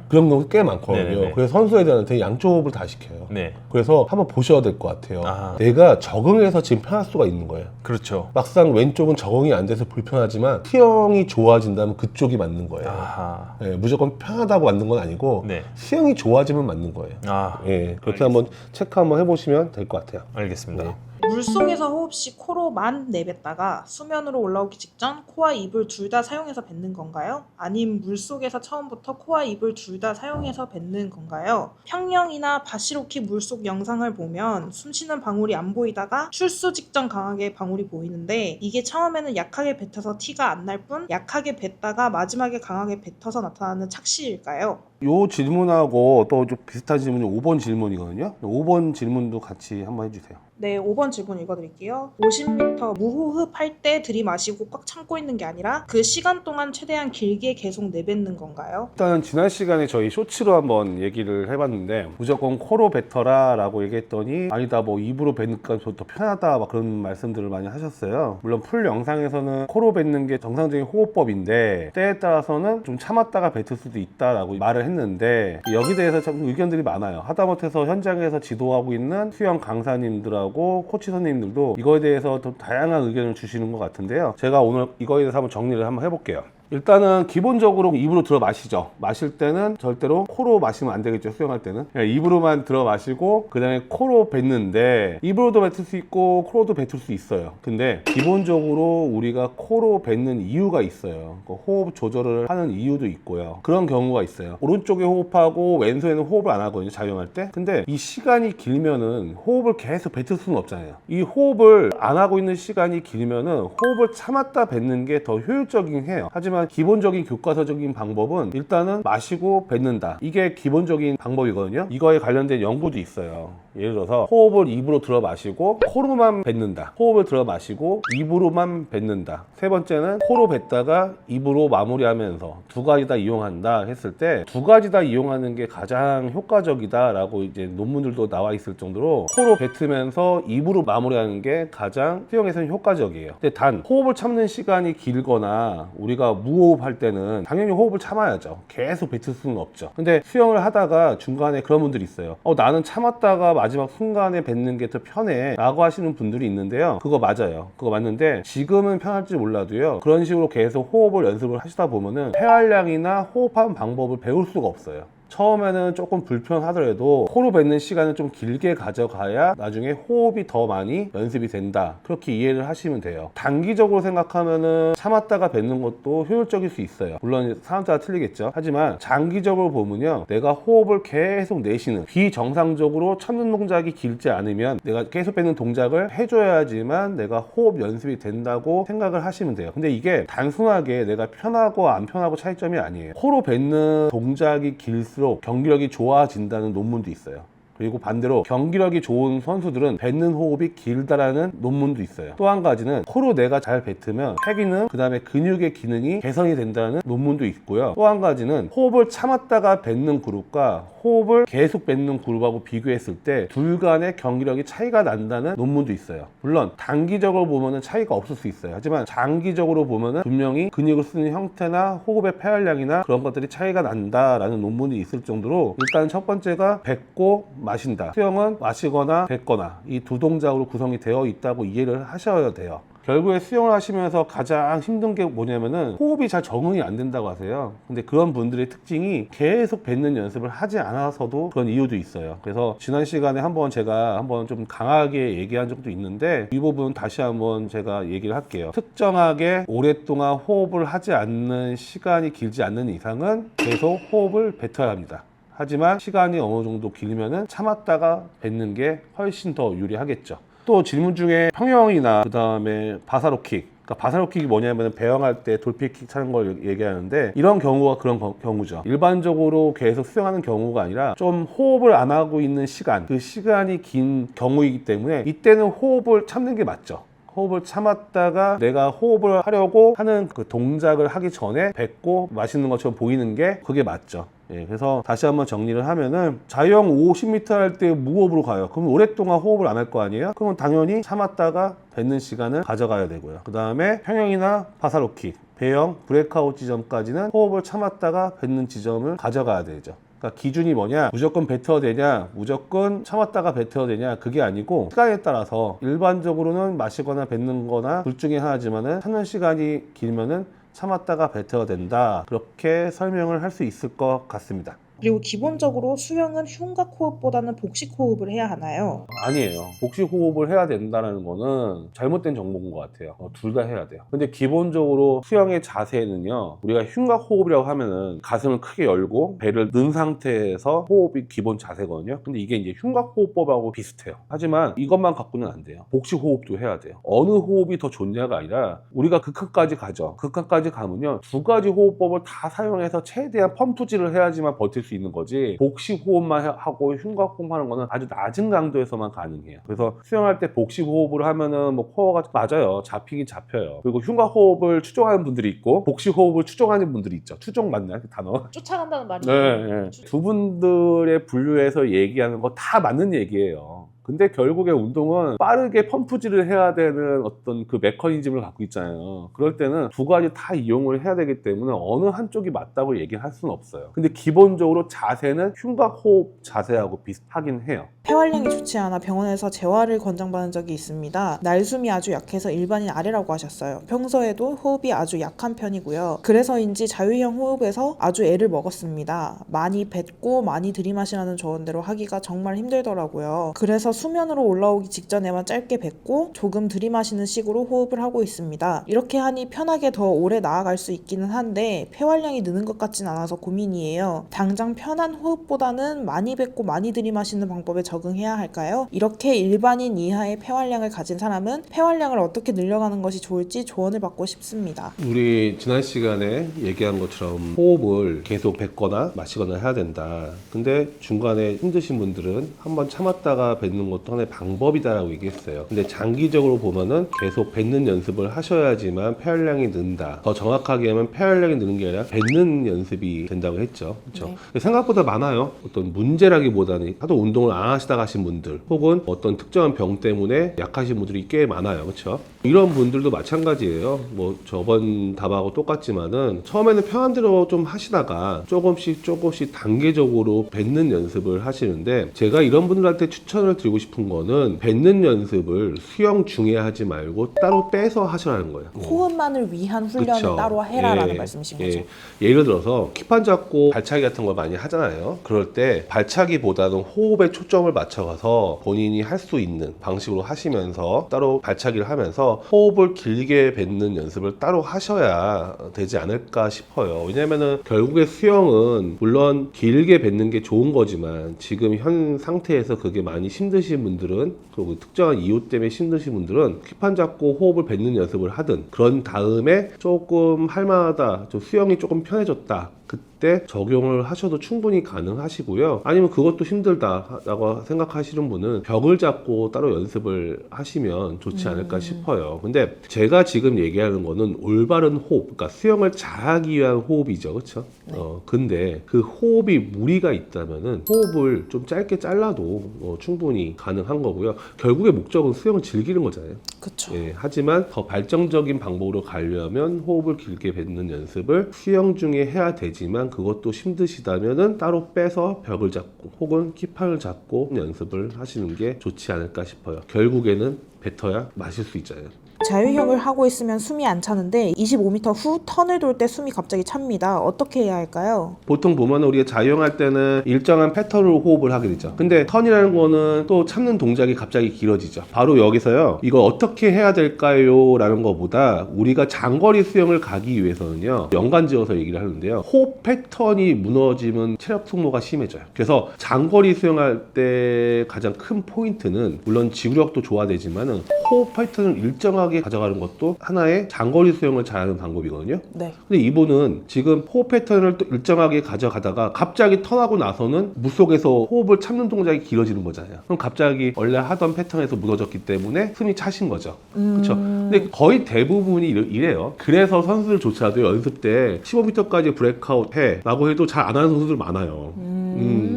그런 경우 꽤 많거든요. 네네네. 그래서 선수애들한테 양쪽 호흡을 다 시켜요. 네. 그래서 한번 보셔야 될 것 같아요. 아. 내가 적응해서 지금 편할 수가 있는 거예요. 그렇죠. 막상 왼쪽은 적응이 안 돼서 불편하지만 수영이 좋아진다면 그쪽이 맞는 거예요. 아하. 예, 무조건 편하다고 맞는 건 아니고 네. 수영이 좋아지면 맞는 거예요. 아, 예, 그렇게 한번 체크 한번 해보시면 될 것 같아요. 알겠습니다. 네. 물속에서 호흡 시 코로만 내뱉다가 수면으로 올라오기 직전 코와 입을 둘 다 사용해서 뱉는 건가요? 아님 물속에서 처음부터 코와 입을 둘 다 사용해서 뱉는 건가요? 평영이나 바시로키 물속 영상을 보면 숨쉬는 방울이 안 보이다가 출수 직전 강하게 방울이 보이는데 이게 처음에는 약하게 뱉어서 티가 안 날 뿐 약하게 뱉다가 마지막에 강하게 뱉어서 나타나는 착시일까요? 요 질문하고 또 좀 비슷한 질문이 5번 질문이거든요. 5번 질문도 같이 한번 해주세요. 네, 5번 질문 읽어드릴게요. 50m 무호흡 할 때 들이마시고 꽉 참고 있는 게 아니라 그 시간 동안 최대한 길게 계속 내뱉는 건가요? 일단 지난 시간에 저희 쇼츠로 한번 얘기를 해봤는데 무조건 코로 뱉어라 라고 얘기했더니 아니다 뭐 입으로 뱉으니까 더 편하다 막 그런 말씀들을 많이 하셨어요. 물론 풀 영상에서는 코로 뱉는 게 정상적인 호흡법인데 때에 따라서는 좀 참았다가 뱉을 수도 있다라고 말을 했는데 여기 대해서 참 의견들이 많아요. 하다못해서 현장에서 지도하고 있는 수영 강사님들하고 코치 선생님들도 이거에 대해서 더 다양한 의견을 주시는 것 같은데요. 제가 오늘 이거에 대해서 한번 정리를 한번 해볼게요. 일단은 기본적으로 입으로 들어 마시죠. 마실 때는 절대로 코로 마시면 안 되겠죠. 수영할 때는 그냥 입으로만 들어 마시고 그 다음에 코로 뱉는데 입으로도 뱉을 수 있고 코로도 뱉을 수 있어요. 근데 기본적으로 우리가 코로 뱉는 이유가 있어요. 호흡 조절을 하는 이유도 있고요. 그런 경우가 있어요. 오른쪽에 호흡하고 왼손에는 호흡을 안 하거든요. 자유할 때. 근데 이 시간이 길면은 호흡을 계속 뱉을 수는 없잖아요. 이 호흡을 안 하고 있는 시간이 길면은 호흡을 참았다 뱉는 게 더 효율적이긴 해요. 하지만 기본적인 교과서적인 방법은 일단은 마시고 뱉는다. 이게 기본적인 방법이거든요. 이거에 관련된 연구도 있어요. 예를 들어서 호흡을 입으로 들어 마시고 코로만 뱉는다. 호흡을 들어 마시고 입으로만 뱉는다. 세 번째는 코로 뱉다가 입으로 마무리하면서 두 가지 다 이용한다 했을 때 두 가지 다 이용하는 게 가장 효과적이다라고 이제 논문들도 나와 있을 정도로 코로 뱉으면서 입으로 마무리하는 게 가장 수영에서는 효과적이에요. 근데 단 호흡을 참는 시간이 길거나 우리가 무호흡할 때는 당연히 호흡을 참아야죠. 계속 뱉을 수는 없죠. 근데 수영을 하다가 중간에 그런 분들이 있어요. 나는 참았다가 마지막 순간에 뱉는 게 더 편해 라고 하시는 분들이 있는데요. 그거 맞아요. 그거 맞는데 지금은 편할지 몰라도요. 그런 식으로 계속 호흡을 연습을 하시다 보면은 폐활량이나 호흡하는 방법을 배울 수가 없어요. 처음에는 조금 불편하더라도 코로 뱉는 시간을 좀 길게 가져가야 나중에 호흡이 더 많이 연습이 된다. 그렇게 이해를 하시면 돼요. 단기적으로 생각하면은 참았다가 뱉는 것도 효율적일 수 있어요. 물론 사람마다 틀리겠죠. 하지만 장기적으로 보면요. 내가 호흡을 계속 내쉬는 비정상적으로 참는 동작이 길지 않으면 내가 계속 뱉는 동작을 해줘야지만 내가 호흡 연습이 된다고 생각을 하시면 돼요. 근데 이게 단순하게 내가 편하고 안 편하고 차이점이 아니에요. 코로 뱉는 동작이 길수록 경기력이 좋아진다는 논문도 있어요. 그리고 반대로 경기력이 좋은 선수들은 뱉는 호흡이 길다라는 논문도 있어요. 또 한 가지는 코로 내가 잘 뱉으면 폐기능, 그 다음에 근육의 기능이 개선이 된다는 논문도 있고요. 또 한 가지는 호흡을 참았다가 뱉는 그룹과 호흡을 계속 뱉는 그룹하고 비교했을 때 둘 간의 경기력이 차이가 난다는 논문도 있어요. 물론 단기적으로 보면은 차이가 없을 수 있어요. 하지만 장기적으로 보면은 분명히 근육을 쓰는 형태나 호흡의 폐활량이나 그런 것들이 차이가 난다라는 논문이 있을 정도로 일단 첫 번째가 뱉고 마신다. 수영은 마시거나 뱉거나 이 두 동작으로 구성이 되어 있다고 이해를 하셔야 돼요. 결국에 수영을 하시면서 가장 힘든 게 뭐냐면은 호흡이 잘 적응이 안 된다고 하세요. 근데 그런 분들의 특징이 계속 뱉는 연습을 하지 않아서도 그런 이유도 있어요. 그래서 지난 시간에 제가 한번 좀 강하게 얘기한 적도 있는데 이 부분 다시 한번 제가 얘기를 할게요. 특정하게 오랫동안 호흡을 하지 않는 시간이 길지 않는 이상은 계속 호흡을 뱉어야 합니다. 하지만 시간이 어느 정도 길면은 참았다가 뱉는 게 훨씬 더 유리하겠죠. 또 질문 중에 평영이나 그 다음에 바사로킥, 그러니까 바사로킥이 뭐냐면 배영할 때 돌피킥 차는 걸 얘기하는데 이런 경우가 그런 경우죠. 일반적으로 계속 수영하는 경우가 아니라 좀 호흡을 안 하고 있는 시간, 그 시간이 긴 경우이기 때문에 이때는 호흡을 참는 게 맞죠. 호흡을 참았다가 내가 호흡을 하려고 하는 그 동작을 하기 전에 뱉고 마시는 것처럼 보이는 게 그게 맞죠. 예, 그래서 다시 한번 정리를 하면은 자유형 50m 할 때 무호흡으로 가요. 그럼 오랫동안 호흡을 안 할 거 아니에요? 그러면 당연히 참았다가 뱉는 시간을 가져가야 되고요. 그 다음에 평형이나 바사로킥, 배영, 브레이크아웃 지점까지는 호흡을 참았다가 뱉는 지점을 가져가야 되죠. 그러니까 기준이 뭐냐, 무조건 뱉어야 되냐, 무조건 참았다가 뱉어야 되냐, 그게 아니고 시간에 따라서 일반적으로는 마시거나 뱉는 거나 둘 중에 하나지만은 참는 시간이 길면은 참았다가 뱉어야 된다, 그렇게 설명을 할 수 있을 것 같습니다. 그리고 기본적으로 수영은 흉곽 호흡보다는 복식 호흡을 해야 하나요? 아니에요. 복식 호흡을 해야 된다는 거는 잘못된 정보인 것 같아요. 둘 다 해야 돼요. 근데 기본적으로 수영의 자세는요, 우리가 흉곽 호흡이라고 하면은 가슴을 크게 열고 배를 넣은 상태에서 호흡이 기본 자세거든요. 근데 이게 이제 흉곽 호흡법하고 비슷해요. 하지만 이것만 갖고는 안 돼요. 복식 호흡도 해야 돼요. 어느 호흡이 더 좋냐가 아니라 우리가 극한까지 가죠. 극한까지 가면요, 두 가지 호흡법을 다 사용해서 최대한 펌프질을 해야지만 버틸 수 있는 거지, 복식 호흡만 하고 흉곽 호흡하는 거는 아주 낮은 강도에서만 가능해요. 그래서 수영할 때 복식 호흡을 하면은 뭐 코어가 맞아요. 잡히긴 잡혀요. 그리고 흉곽 호흡을 추종하는 분들이 있고 복식 호흡을 추종하는 분들이 있죠. 추종 맞나요? 그 단어? 쫓아간다는 말이죠. 네. 두 분들의 분류에서 얘기하는 거 다 맞는 얘기예요. 근데 결국에 운동은 빠르게 펌프질을 해야 되는 어떤 그 메커니즘을 갖고 있잖아요. 그럴 때는 두 가지 다 이용을 해야 되기 때문에 어느 한쪽이 맞다고 얘기할 수는 없어요. 근데 기본적으로 자세는 흉곽 호흡 자세하고 비슷하긴 해요. 폐활량이 좋지 않아 병원에서 재활을 권장받은 적이 있습니다. 날숨이 아주 약해서 일반인 아래라고 하셨어요. 평소에도 호흡이 아주 약한 편이고요. 그래서인지 자유형 호흡에서 아주 애를 먹었습니다. 많이 뱉고 많이 들이마시라는 조언대로 하기가 정말 힘들더라고요. 그래서 수면으로 올라오기 직전에만 짧게 뱉고 조금 들이마시는 식으로 호흡을 하고 있습니다. 이렇게 하니 편하게 더 오래 나아갈 수 있기는 한데 폐활량이 느는 것 같진 않아서 고민이에요. 당장 편한 호흡보다는 많이 뱉고 많이 들이마시는 방법에 적응해야 할까요? 이렇게 일반인 이하의 폐활량을 가진 사람은 폐활량을 어떻게 늘려가는 것이 좋을지 조언을 받고 싶습니다. 우리 지난 시간에 얘기한 것처럼 호흡을 계속 뱉거나 마시거나 해야 된다. 근데 중간에 힘드신 분들은 한번 참았다가 뱉는 것도 하나의 방법이다라고 얘기했어요. 근데 장기적으로 보면은 계속 뱉는 연습을 하셔야지만 폐활량이 는다. 더 정확하게 하면 폐활량이 느는 게 아니라 뱉는 연습이 된다고 했죠. 그렇죠? 네. 생각보다 많아요. 어떤 문제라기보다는 하도 운동을 안 하시다 가신 분들, 혹은 어떤 특정한 병 때문에 약하신 분들이 꽤 많아요. 그렇죠? 이런 분들도 마찬가지예요. 뭐 저번 답하고 똑같지만은 처음에는 편한 대로 좀 하시다가 조금씩 단계적으로 뱉는 연습을 하시는데, 제가 이런 분들한테 추천을 드리고 싶은 거는 뱉는 연습을 수영 중에 하지 말고 따로 떼서 하시라는 거예요. 호흡만을 위한 훈련을 그쵸. 따로 해라라는 예, 말씀이신 거죠. 예를 들어서 킥판 잡고 발차기 같은 걸 많이 하잖아요. 그럴 때 발차기보다는 호흡에 초점을 맞춰가서 본인이 할 수 있는 방식으로 하시면서 따로 발차기를 하면서 호흡을 길게 뱉는 연습을 따로 하셔야 되지 않을까 싶어요. 왜냐면은 결국에 수영은 물론 길게 뱉는 게 좋은 거지만 지금 현 상태에서 그게 많이 힘드신 분들은, 그리고 특정한 이유 때문에 힘드신 분들은 킥판 잡고 호흡을 뱉는 연습을 하든, 그런 다음에 조금 할만하다, 좀 수영이 조금 편해졌다, 그때 적용을 하셔도 충분히 가능하시고요. 아니면 그것도 힘들다라고 생각하시는 분은 벽을 잡고 따로 연습을 하시면 좋지 않을까 싶어요. 근데 제가 지금 얘기하는 거는 올바른 호흡, 그러니까 수영을 잘하기 위한 호흡이죠. 그렇죠? 네. 근데 그 호흡이 무리가 있다면은 호흡을 좀 짧게 잘라도 충분히 가능한 거고요. 결국의 목적은 수영을 즐기는 거잖아요. 그렇죠. 예, 하지만 더 발전적인 방법으로 가려면 호흡을 길게 뱉는 연습을 수영 중에 해야 되지만, 그것도 힘드시다면은 따로 빼서 벽을 잡고 혹은 키판을 잡고 연습을 하시는 게 좋지 않을까 싶어요. 결국에는 뱉어야 마실 수 있잖아요. 자유형을 하고 있으면 숨이 안 차는데 25m 후 턴을 돌 때 숨이 갑자기 찹니다. 어떻게 해야 할까요? 보통 보면 우리가 자유형할 때는 일정한 패턴으로 호흡을 하게 되죠. 근데 턴이라는 거는 또 참는 동작이 갑자기 길어지죠. 바로 여기서요, 이거 어떻게 해야 될까요? 라는 것보다 우리가 장거리 수영을 가기 위해서는요, 연관지어서 얘기를 하는데요, 호흡 패턴이 무너지면 체력 소모가 심해져요. 그래서 장거리 수영할 때 가장 큰 포인트는 물론 지구력도 좋아야 되지만은 호흡 패턴을 일정하게 천천하게 가져가는 것도 하나의 장거리 수영을 잘하는 방법이거든요. 네. 근데 이분은 지금 호흡 패턴을 또 일정하게 가져가다가 갑자기 턴하고 나서는 물속에서 호흡을 참는 동작이 길어지는 거잖아요. 그럼 갑자기 원래 하던 패턴에서 무너졌기 때문에 숨이 차신 거죠. 그렇죠. 근데 거의 대부분이 이래요. 그래서 선수들조차도 연습 때 15m까지 브레이크아웃 해 라고 해도 잘 안 하는 선수들 많아요.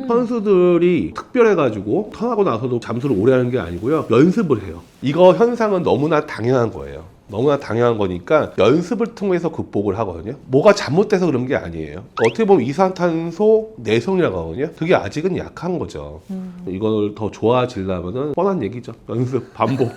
선수들이 특별해가지고 턴하고 나서도 잠수를 오래 하는 게 아니고요. 연습을 해요. 이거 현상은 너무나 당연한 거예요. 너무나 당연한 거니까 연습을 통해서 극복을 하거든요. 뭐가 잘못돼서 그런 게 아니에요. 어떻게 보면 이산탄소 내성이라고 하거든요. 그게 아직은 약한 거죠. 이걸 더 좋아지려면 뻔한 얘기죠. 연습, 반복.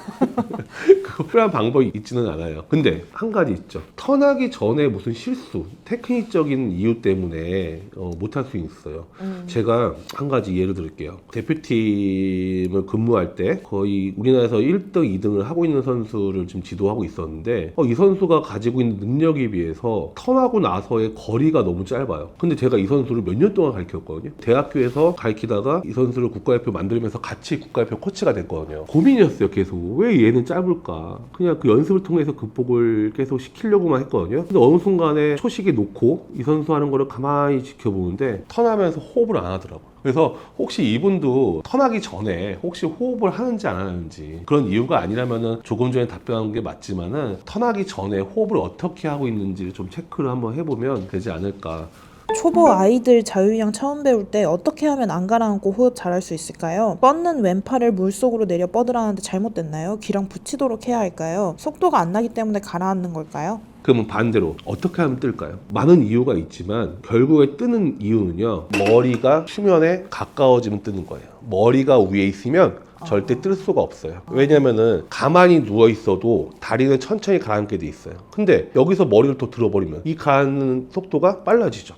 그 특별한 방법이 있지는 않아요. 근데 한 가지 있죠. 턴하기 전에 무슨 실수, 테크닉적인 이유 때문에 못할 수 있어요. 제가 한 가지 예를 들을게요. 대표팀을 근무할 때 거의 우리나라에서 1등, 2등을 하고 있는 선수를 지금 지도하고 있었는데 이 선수가 가지고 있는 능력에 비해서 턴하고 나서의 거리가 너무 짧아요. 근데 제가 이 선수를 몇 년 동안 가르쳤거든요. 대학교에서 가르치다가 이 선수를 국가대표 만들면서 같이 국가대표 코치가 됐거든요. 고민이었어요. 계속. 왜 얘는 짧을까? 그냥 그 연습을 통해서 극복을 계속 시키려고만 했거든요. 근데 어느 순간에 초식에 놓고 이 선수 하는 거를 가만히 지켜보는데 턴하면서 호흡을 안 하더라고요. 그래서 혹시 이분도 턴하기 전에 혹시 호흡을 하는지 안 하는지 그런 이유가 아니라면은 조금 전에 답변한 게 맞지만은 턴하기 전에 호흡을 어떻게 하고 있는지를 좀 체크를 한번 해보면 되지 않을까. 초보 아이들 자유형 처음 배울 때 어떻게 하면 안 가라앉고 호흡 잘할 수 있을까요? 뻗는 왼팔을 물속으로 내려 뻗으라는데 잘못됐나요? 귀랑 붙이도록 해야 할까요? 속도가 안 나기 때문에 가라앉는 걸까요? 그러면 반대로 어떻게 하면 뜰까요? 많은 이유가 있지만 결국에 뜨는 이유는요. 머리가 수면에 가까워지면 뜨는 거예요. 머리가 위에 있으면 절대 뜰 수가 없어요. 왜냐면은 가만히 누워 있어도 다리는 천천히 가라앉게 돼 있어요. 근데 여기서 머리를 또 들어버리면 이 가라앉는 속도가 빨라지죠.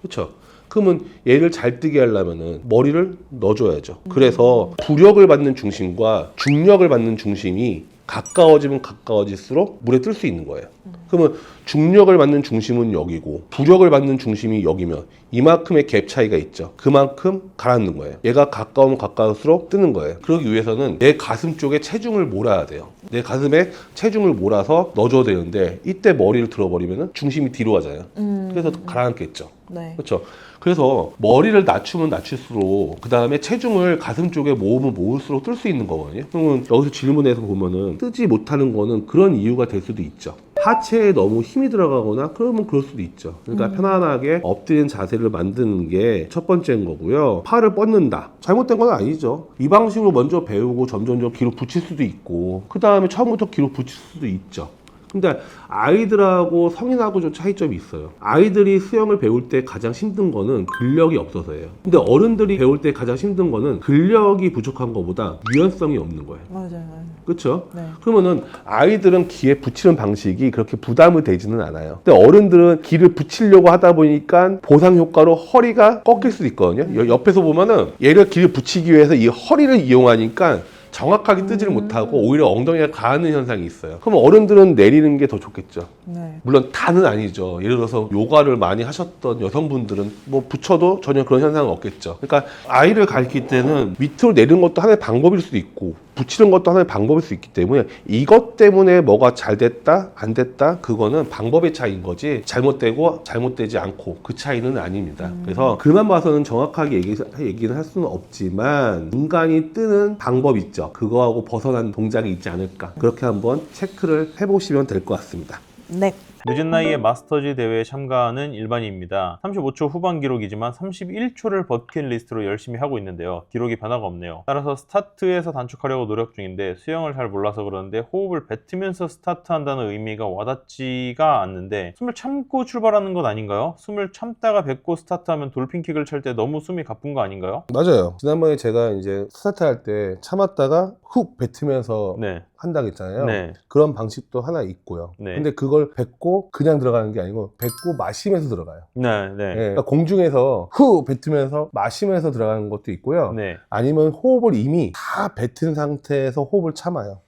그렇죠? 그러면 얘를 잘 뜨게 하려면은 머리를 넣어줘야죠. 그래서 부력을 받는 중심과 중력을 받는 중심이 가까워지면 가까워질수록 물에 뜰 수 있는 거예요. 그러면 중력을 받는 중심은 여기고 부력을 받는 중심이 여기면 이만큼의 갭 차이가 있죠. 그만큼 가라앉는 거예요. 얘가 가까우면 가까울수록 뜨는 거예요. 그러기 위해서는 내 가슴 쪽에 체중을 몰아야 돼요. 내 가슴에 체중을 몰아서 넣어줘야 되는데 이때 머리를 들어버리면 중심이 뒤로 가잖아요. 그래서 가라앉겠죠. 네. 그렇죠. 그래서 머리를 낮추면 낮출수록 그 다음에 체중을 가슴 쪽에 모으면 모을수록 뜰 수 있는 거거든요. 그러면 여기서 질문에서 보면은 뜨지 못하는 거는 그런 이유가 될 수도 있죠. 하체에 너무 힘이 들어가거나 그러면 그럴 수도 있죠. 그러니까 편안하게 엎드린 자세를 만드는 게 첫 번째인 거고요. 팔을 뻗는다. 잘못된 건 아니죠. 이 방식으로 먼저 배우고 점점 기록 붙일 수도 있고 그 다음에 처음부터 기록 붙일 수도 있죠. 근데 아이들하고 성인하고 좀 차이점이 있어요. 아이들이 수영을 배울 때 가장 힘든 거는 근력이 없어서예요. 근데 어른들이 배울 때 가장 힘든 거는 근력이 부족한 것보다 유연성이 없는 거예요. 맞아요. 그렇죠? 네. 그러면은 아이들은 기에 붙이는 방식이 그렇게 부담이 되지는 않아요. 근데 어른들은 기를 붙이려고 하다 보니까 보상 효과로 허리가 꺾일 수도 있거든요. 옆에서 보면은 얘를 기를 붙이기 위해서 이 허리를 이용하니까 정확하게 뜨지를 못하고 오히려 엉덩이가 가는 현상이 있어요. 그럼 어른들은 내리는 게 더 좋겠죠. 네. 물론 다는 아니죠. 예를 들어서 요가를 많이 하셨던 여성분들은 뭐 붙여도 전혀 그런 현상은 없겠죠. 그러니까 아이를 가르칠 때는 밑으로 내리는 것도 하나의 방법일 수도 있고 붙이는 것도 하나의 방법일 수 있기 때문에 이것 때문에 뭐가 잘 됐다 안 됐다 그거는 방법의 차이인 거지 잘못되고 잘못되지 않고 그 차이는 아닙니다. 그래서 글만 봐서는 정확하게 얘기는 할 수는 없지만 인간이 뜨는 방법 있죠. 그거하고 벗어난 동작이 있지 않을까 그렇게 한번 체크를 해보시면 될 것 같습니다. 네. 늦은 나이에 마스터즈 대회에 참가하는 일반인입니다. 35초 후반 기록이지만 31초를 버킷리스트로 열심히 하고 있는데요. 기록이 변화가 없네요. 따라서 스타트에서 단축하려고 노력 중인데 수영을 잘 몰라서 그러는데 호흡을 뱉으면서 스타트한다는 의미가 와닿지가 않는데 숨을 참고 출발하는 것 아닌가요? 숨을 참다가 뱉고 스타트하면 돌핀킥을 찰 때 너무 숨이 가쁜 거 아닌가요? 맞아요. 지난번에 제가 이제 스타트할 때 참았다가 훅 뱉으면서 네. 한다고 했잖아요. 네. 그런 방식도 하나 있고요. 네. 근데 그걸 뱉고 그냥 들어가는 게 아니고 뱉고 마시면서 들어가요. 네. 네. 예, 그러니까 공중에서 후 뱉으면서 마시면서 들어가는 것도 있고요. 네. 아니면 호흡을 이미 다 뱉은 상태에서 호흡을 참아요.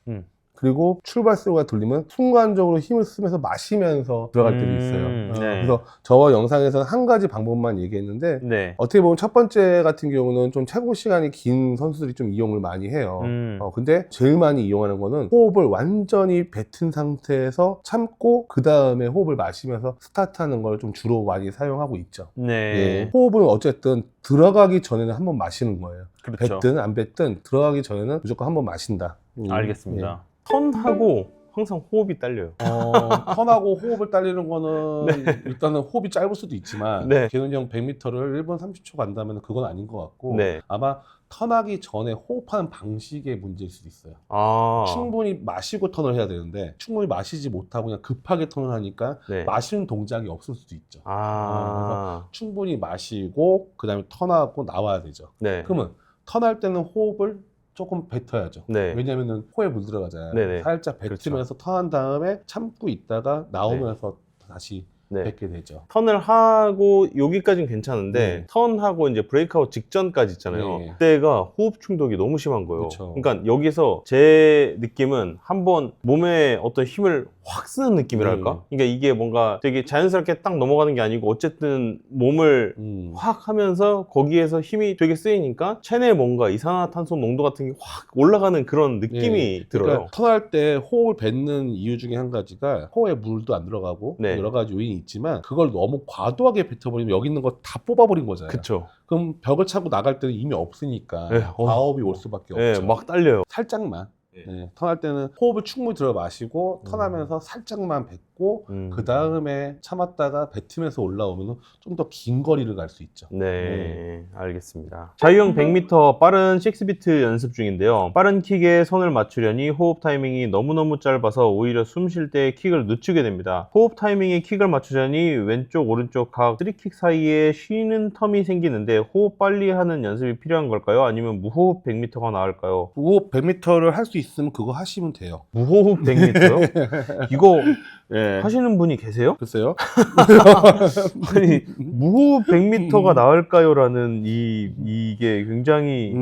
그리고 출발소가 돌리면 순간적으로 힘을 쓰면서 마시면서 들어갈 때도 있어요. 네. 그래서 저와 영상에서는 한 가지 방법만 얘기했는데 네. 어떻게 보면 첫 번째 같은 경우는 좀 최고 시간이 긴 선수들이 좀 이용을 많이 해요. 근데 제일 많이 이용하는 거는 호흡을 완전히 뱉은 상태에서 참고 그 다음에 호흡을 마시면서 스타트하는 걸 좀 주로 많이 사용하고 있죠. 네. 예. 호흡은 어쨌든 들어가기 전에는 한번 마시는 거예요. 그렇죠. 뱉든 안 뱉든 들어가기 전에는 무조건 한번 마신다. 알겠습니다. 턴하고 항상 호흡이 딸려요. 턴하고 호흡을 딸리는 거는 일단은 호흡이 짧을 수도 있지만 네. 개은형 100m를 1분 30초 간다면 그건 아닌 것 같고 네. 아마 턴하기 전에 호흡하는 방식의 문제일 수도 있어요. 충분히 마시고 턴을 해야 되는데 충분히 마시지 못하고 그냥 급하게 턴을 하니까 네. 마시는 동작이 없을 수도 있죠. 그래서 충분히 마시고 그 다음에 턴하고 나와야 되죠. 네. 그러면 턴할 때는 호흡을 조금 뱉어야죠. 네. 왜냐면은 코에 물 들어가잖아요. 네네. 살짝 뱉으면서 턴한 다음에 참고 있다가 나오면서 다시 네. 뱉게 되죠. 턴을 하고 여기까지는 괜찮은데 네. 턴하고 이제 브레이크아웃 직전까지 있잖아요. 네. 그때가 호흡 충독이 너무 심한 거예요. 그쵸. 그러니까 여기서 제 느낌은 한번 몸에 어떤 힘을 확 쓰는 느낌이랄까? 그러니까 이게 뭔가 되게 자연스럽게 딱 넘어가는 게 아니고 어쨌든 몸을 확 하면서 거기에서 힘이 되게 쓰이니까 체내에 뭔가 이산화탄소 농도 같은 게 확 올라가는 그런 느낌이 들어요. 그러니까 턴할 때 호흡을 뱉는 이유 중에 한 가지가 코에 물도 안 들어가고 네. 여러 가지 요인이 있지만 그걸 너무 과도하게 뱉어버리면 여기 있는 거 다 뽑아버린 거잖아요. 그쵸. 그럼 벽을 차고 나갈 때는 이미 없으니까 네. 과호흡이 올 수밖에 네, 없죠. 막 딸려요. 살짝만. 네. 네, 턴할 때는 호흡을 충분히 들어 마시고 턴하면서 살짝만 뱉고 그 다음에 참았다가 뱉으면서 올라오면 좀 더 긴 거리를 갈 수 있죠. 네, 알겠습니다. 자유형 100m 빠른 6비트 연습 중인데요. 빠른 킥에 손을 맞추려니 호흡 타이밍이 너무너무 짧아서 오히려 숨 쉴 때 킥을 늦추게 됩니다. 호흡 타이밍에 킥을 맞추려니 왼쪽 오른쪽 각 3킥 사이에 쉬는 텀이 생기는데 호흡 빨리 하는 연습이 필요한 걸까요? 아니면 무호흡 100m가 나을까요? 무호흡 100m를 할 수 있으면 그거 하시면 돼요. 무호흡 100m요? 이거 네. 하시는 분이 계세요? 글쎄요. 아니 무호흡 100m가 나을까요? 라는 이게 굉장히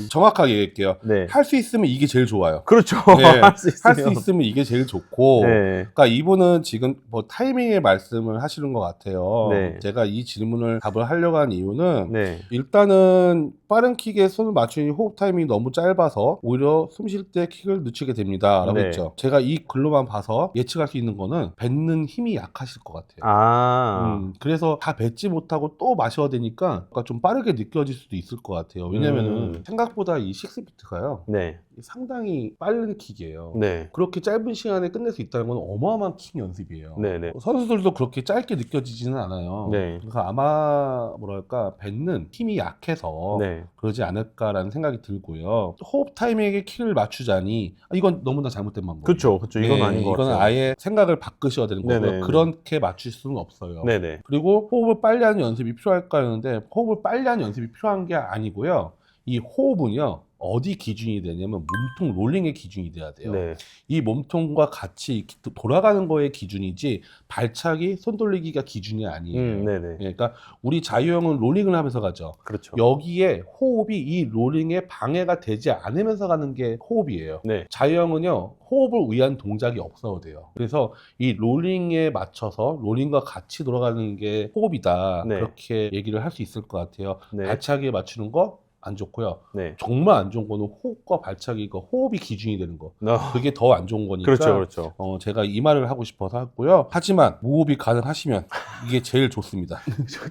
정확하게 얘기할게요. 네. 할 수 있으면 이게 제일 좋아요. 그렇죠. 네. 할 수 할 수 있으면 이게 제일 좋고 네. 그러니까 이분은 지금 뭐 타이밍의 말씀을 하시는 것 같아요. 네. 제가 이 질문을 답을 하려고 한 이유는 네. 일단은 빠른 킥에 손을 맞추니 호흡 타이밍이 너무 짧아서 오히려 숨 쉴 때 킥을 늦추게 됩니다 라고 네. 했죠. 제가 이 글로만 봐서 예측할 수 있는 거는 뱉는 힘이 약하실 것 같아요. 그래서 다 뱉지 못하고 또 마셔야 되니까 뭔가 좀 빠르게 느껴질 수도 있을 것 같아요. 왜냐면은 생각보다 이 6비트가요 네. 상당히 빠른 킥이에요. 네. 그렇게 짧은 시간에 끝낼 수 있다는 건 어마어마한 킥 연습이에요. 네. 네. 선수들도 그렇게 짧게 느껴지지는 않아요. 네. 그래서 아마 뭐랄까 뱉는 힘이 약해서 네. 그러지 않을까라는 생각이 들고요. 호흡 타이밍에 킥을 맞추자니 이건 너무나 잘못된 방법. 그렇죠. 이건 아닌 것 이거는 같아요. 아예 생각을 바꾸셔야 되는 거고요. 네네. 그렇게 맞출 수는 없어요. 네네. 그리고 호흡을 빨리 하는 연습이 필요할까 하는데 호흡을 빨리 하는 연습이 필요한 게 아니고요. 이 호흡은요. 어디 기준이 되냐면 몸통 롤링의 기준이 돼야 돼요. 네. 이 몸통과 같이 돌아가는 거의 기준이지 발차기, 손 돌리기가 기준이 아니에요. 네네. 그러니까 우리 자유형은 롤링을 하면서 가죠. 그렇죠. 여기에 호흡이 이 롤링에 방해가 되지 않으면서 가는 게 호흡이에요. 네. 자유형은요. 호흡을 위한 동작이 없어도 돼요. 그래서 이 롤링에 맞춰서 롤링과 같이 돌아가는 게 호흡이다. 네. 그렇게 얘기를 할 수 있을 것 같아요. 네. 발차기에 맞추는 거 안 좋고요. 네. 정말 안 좋은 거는 호흡과 발차기가 호흡이 기준이 되는 거. 그게 더 안 좋은 거니까. 그렇죠. 제가 이 말을 하고 싶어서 했고요. 하지만 무호흡이 가능하시면 이게 제일 좋습니다.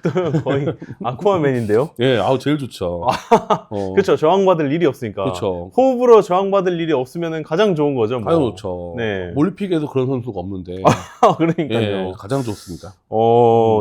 저도 거의 아쿠아맨인데요. 예, 제일 좋죠. 그렇죠. 저항받을 일이 없으니까. 그렇죠. 호흡으로 저항받을 일이 없으면 가장 좋은 거죠. 뭐. 좋죠. 네. 올림픽에도 그런 선수가 없는데. 그러니까요. 예, 가장 좋습니다.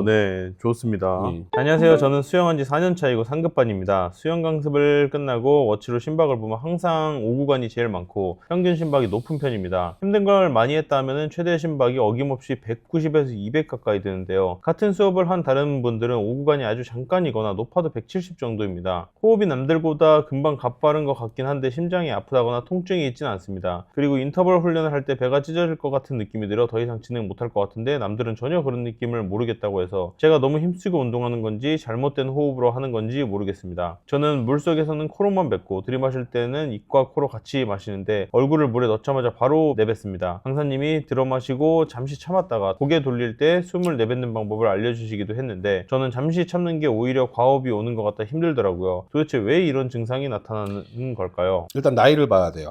네, 좋습니다. 네. 안녕하세요. 저는 수영한 지 4년 차이고 상급반입니다. 수영 강습을 끝나고 워치로 심박을 보면 항상 5구간이 제일 많고 평균 심박이 높은 편입니다. 힘든 걸 많이 했다 하면 최대 심박이 어김없이 190에서 200 가까이 드는데요. 같은 수업을 한 다른 분들은 5구간이 아주 잠깐이거나 높아도 170 정도입니다. 호흡이 남들보다 금방 가빠른 것 같긴 한데 심장이 아프다거나 통증이 있진 않습니다. 그리고 인터벌 훈련을 할 때 배가 찢어질 것 같은 느낌이 들어 더 이상 진행 못할 것 같은데 남들은 전혀 그런 느낌을 모르겠다고 해서 제가 너무 힘쓰고 운동하는 건지 잘못된 호흡으로 하는 건지 모르겠습니다. 저는 물속에서는 코로만 뱉고 들이마실 때는 입과 코로 같이 마시는데 얼굴을 물에 넣자마자 바로 내뱉습니다. 강사님이 들어마시고 잠시 참았다가 고개 돌릴 때 숨을 내뱉는 방법을 알려주시기도 했는데 저는 잠시 참는 게 오히려 과호흡이 오는 것 같아 힘들더라고요. 도대체 왜 이런 증상이 나타나는 걸까요? 일단 나이를 봐야 돼요.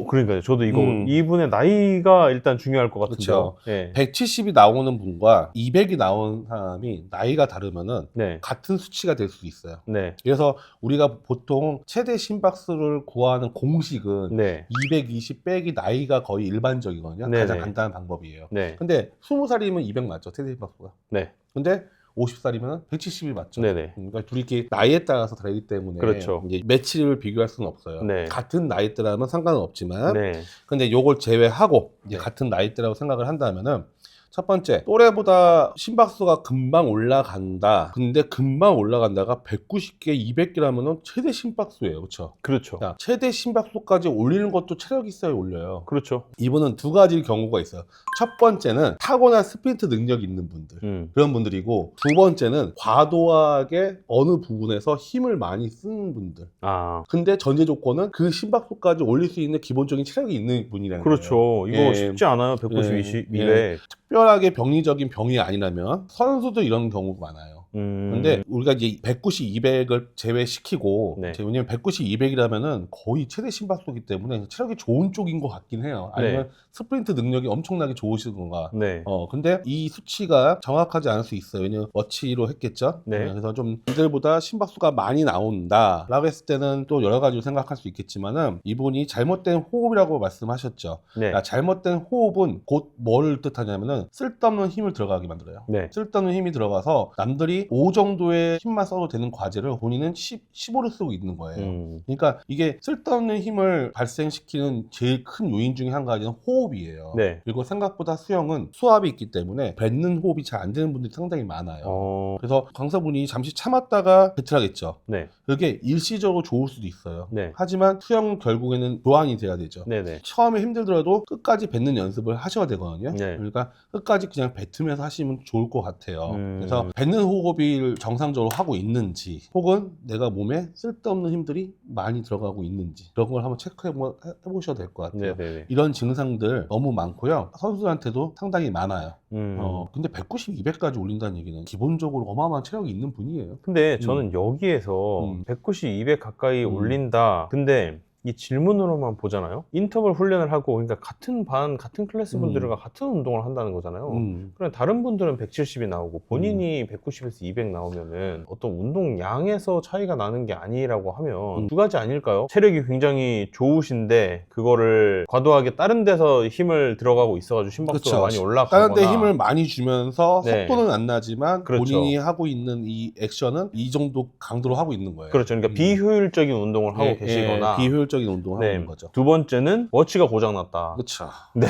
그러니까요. 저도 이거 음. 이분의 나이가 일단 중요할 것 같은데요. 그렇죠. 네. 170이 나오는 분과 200이 나오는 사람이 나이가 다르면은 네. 같은 수치가 될 수도 있어요. 네. 그래서 우리가 보통 최대 심박수를 구하는 공식은 네. 220 빼기 나이가 거의 일반적이거든요. 네네. 가장 간단한 방법이에요. 네. 근데 20살이면 200 맞죠? 최대 심박수가. 네. 근데 50살이면 170이 맞죠. 네네. 그러니까 둘이 이렇게 나이에 따라서 다르기 때문에 그렇죠. 이제 매치를 비교할 수는 없어요. 네. 같은 나이대라면 상관은 없지만 네. 근데 요걸 제외하고 이제 네. 같은 나이대라고 생각을 한다면은 첫 번째, 또래보다 심박수가 금방 올라간다. 근데 금방 올라간다가 190개, 200개라면은 최대 심박수예요. 그렇죠? 그렇죠. 자, 최대 심박수까지 올리는 것도 체력이 있어야 올려요. 그렇죠. 이분은 두 가지 경우가 있어요. 첫 번째는 타고난 스프린트 능력이 있는 분들. 그런 분들이고, 두 번째는 과도하게 어느 부분에서 힘을 많이 쓰는 분들. 아, 근데 전제 조건은 그 심박수까지 올릴 수 있는 기본적인 체력이 있는 분이라는 거예요. 그렇죠. 이거 예. 쉽지 않아요. 190, 예. 200. 예. 특별하게 병리적인 병이 아니라면 선수도 이런 경우가 많아요. 근데 우리가 이제 190, 200을 제외시키고 네. 왜냐면 190, 200이라면은 거의 최대 심박수이기 때문에 체력이 좋은 쪽인 것 같긴 해요. 아니면 네. 스프린트 능력이 엄청나게 좋으신 건가. 네. 근데 이 수치가 정확하지 않을 수 있어요. 왜냐면 워치로 했겠죠. 네. 그래서 좀 이들보다 심박수가 많이 나온다라고 했을 때는 또 여러 가지로 생각할 수 있겠지만은 이분이 잘못된 호흡이라고 말씀하셨죠. 네. 야, 잘못된 호흡은 곧 뭘 뜻하냐면은 쓸데없는 힘을 들어가게 만들어요. 네. 쓸데없는 힘이 들어가서 남들이 5 정도의 힘만 써도 되는 과제를 본인은 15를 쓰고 있는 거예요. 그러니까 이게 쓸데없는 힘을 발생시키는 제일 큰 요인 중에 한 가지는 호흡이에요. 네. 그리고 생각보다 수영은 수압이 있기 때문에 뱉는 호흡이 잘 안 되는 분들이 상당히 많아요. 그래서 강사분이 잠시 참았다가 뱉으라겠죠. 네. 그게 일시적으로 좋을 수도 있어요. 네. 하지만 수영은 결국에는 보완이 돼야 되죠. 네네. 처음에 힘들더라도 끝까지 뱉는 연습을 하셔야 되거든요. 네. 그러니까 끝까지 그냥 뱉으면서 하시면 좋을 것 같아요. 음. 그래서 뱉는 호흡을 정상적으로 하고 있는지 혹은 내가 몸에 쓸데없는 힘들이 많이 들어가고 있는지 그런 걸 한번 체크해보셔도 될 것 같아요. 네네네. 이런 증상들 너무 많고요. 선수들한테도 상당히 많아요. 근데 190, 200까지 올린다는 얘기는 기본적으로 어마어마한 체력이 있는 분이에요. 근데 저는 여기에서 190, 200 가까이 올린다. 근데 이 질문으로만 보잖아요. 인터벌 훈련을 하고 그러니까 같은 반, 같은 클래스 분들과 같은 운동을 한다는 거잖아요. 그럼 다른 분들은 170이 나오고 본인이 190에서 200 나오면은 어떤 운동량에서 차이가 나는 게 아니라고 하면 두 가지 아닐까요? 체력이 굉장히 좋으신데 그거를 과도하게 다른 데서 힘을 들어가고 있어가지고 심박수가 그쵸. 많이 올라가거나 다른 데 힘을 많이 주면서 네. 속도는 안 나지만 그렇죠. 본인이 하고 있는 이 액션은 이 정도 강도로 하고 있는 거예요. 그렇죠. 그러니까 비효율적인 운동을 하고 예, 계시거나 비효율적인 운동을 하고 있는 거죠. 두 번째는 워치가 고장났다. 그렇죠. 네.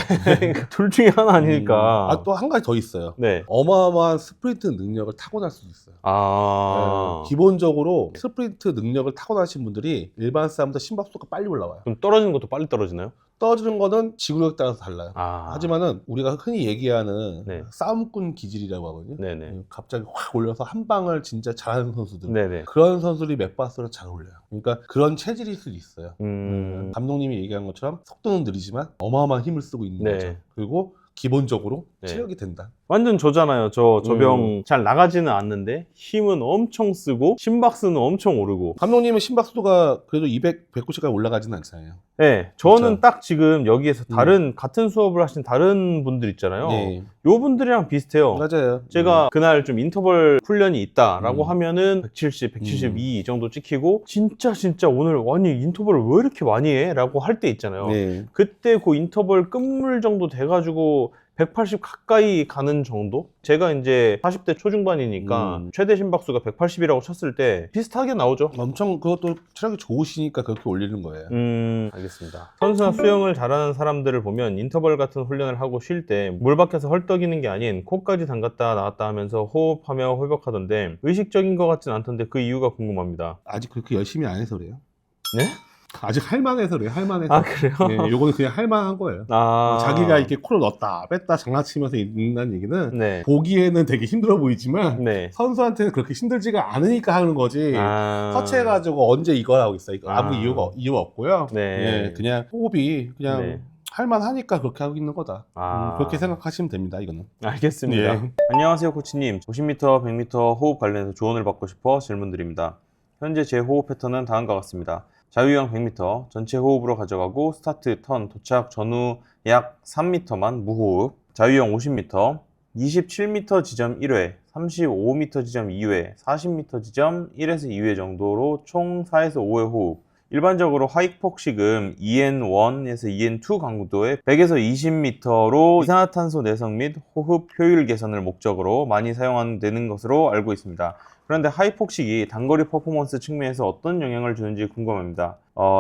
둘 중에 하나 아닐까. 또 한 가지 더 있어요. 네. 어마어마한 스프린트 능력을 타고날 수도 있어요. 기본적으로 스프린트 능력을 타고나신 분들이 일반 사람보다 심박수가 빨리 올라와요. 그럼 떨어지는 것도 빨리 떨어지나요? 떨어지는 거는 지구력에 따라서 달라요. 아. 하지만은 우리가 흔히 얘기하는 네. 싸움꾼 기질이라고 하거든요. 네네. 갑자기 확 올려서 한 방을 진짜 잘하는 선수들. 네네. 그런 선수들이 맥바스를 잘 올려요. 그러니까 그런 체질일 수도 있어요. 감독님이 얘기한 것처럼 속도는 느리지만 어마어마한 힘을 쓰고 있는 네. 거죠. 그리고 기본적으로 네. 체력이 된다. 완전 저잖아요. 저 병 잘 나가지는 않는데 힘은 엄청 쓰고 심박수는 엄청 오르고. 감독님은 심박수가 그래도 200, 190까지 올라가지는 않잖아요. 네, 저는 그렇죠. 딱 지금 여기에서 같은 수업을 하신 다른 분들 있잖아요. 네. 요 분들이랑 비슷해요. 맞아요. 제가 그날 좀 인터벌 훈련이 있다라고 하면은 170, 172 이 정도 찍히고 진짜 오늘 아니 인터벌을 왜 이렇게 많이 해? 라고 할 때 있잖아요. 네. 그때 그 인터벌 끝물 정도 돼가지고 180 가까이 가는 정도? 제가 이제 40대 초중반이니까 최대 심박수가 180이라고 쳤을 때 비슷하게 나오죠. 엄청 그것도 체력이 좋으시니까 그렇게 올리는 거예요. 알겠습니다. 선수나 수영을 잘하는 사람들을 보면 인터벌 같은 훈련을 하고 쉴 때 물 밖에서 헐떡이는 게 아닌 코까지 담갔다 나왔다 하면서 호흡하며 회복하던데 의식적인 것 같진 않던데 그 이유가 궁금합니다. 아직 그렇게 열심히 안 해서 그래요. 네? 아직 할만해서 그래요. 할만해서. 아, 그래요? 네, 요거는 그냥 할만한 거예요. 아. 자기가 이렇게 코를 넣었다 뺐다 장난치면서 있는 얘기는 네. 보기에는 되게 힘들어 보이지만 네. 선수한테는 그렇게 힘들지가 않으니까 하는 거지. 아. 터치해가지고 언제 이걸 하고 있어. 이거 아무 아. 이유가 없고요. 네. 그냥 호흡이 그냥 네. 할만하니까 그렇게 하고 있는 거다. 아. 그렇게 생각하시면 됩니다. 이거는. 알겠습니다. 예. 안녕하세요, 코치님. 50m, 100m 호흡 관련해서 조언을 받고 싶어 질문드립니다. 현재 제 호흡 패턴은 다음과 같습니다. 자유형 100m 전체 호흡으로 가져가고 스타트, 턴, 도착 전후 약 3m만 무호흡. 자유형 50m 27m 지점 1회, 35m 지점 2회, 40m 지점 1에서 2회 정도로 총 4에서 5회 호흡. 일반적으로 하이폭식은 EN1에서 EN2 강도의 100에서 20m로 이산화탄소 내성 및 호흡 효율 개선을 목적으로 많이 사용되는 것으로 알고 있습니다. 그런데 하이폭식이 단거리 퍼포먼스 측면에서 어떤 영향을 주는지 궁금합니다.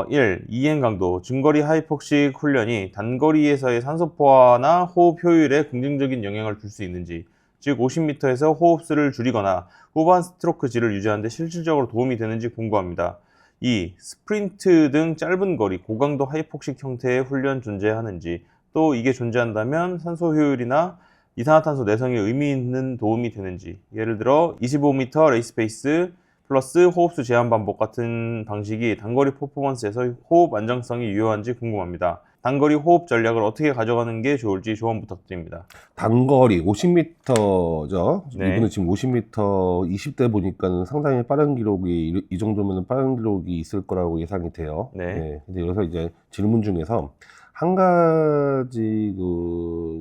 1. EN 강도, 중거리 하이폭식 훈련이 단거리에서의 산소 포화나 호흡 효율에 긍정적인 영향을 줄 수 있는지, 즉 50m에서 호흡수를 줄이거나 후반 스트로크질을 유지하는 데 실질적으로 도움이 되는지 궁금합니다. 2. 스프린트 등 짧은 거리, 고강도 하이폭식 형태의 훈련 존재하는지, 또 이게 존재한다면 산소 효율이나 이산화탄소 내성에 의미 있는 도움이 되는지, 예를 들어 25m 레이스 페이스 플러스 호흡수 제한 반복 같은 방식이 단거리 퍼포먼스에서 호흡 안정성이 유효한지 궁금합니다. 단거리 호흡 전략을 어떻게 가져가는 게 좋을지 조언 부탁드립니다. 단거리 50m죠. 네. 이분은 지금 50m 20대 보니까는 상당히 빠른 기록이 이 정도면 빠른 기록이 있을 거라고 예상이 돼요. 네. 근데 여기서 이제 질문 중에서 한 가지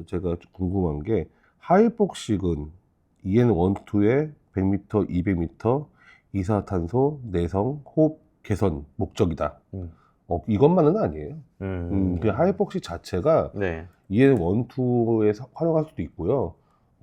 제가 궁금한 게 하이폭식은 EN1, 2의 100m, 200m 이산화탄소 내성 호흡 개선 목적이다. 이것만은 아니에요. 그 하이폭식 자체가 네. EN1, 2에 활용할 수도 있고요.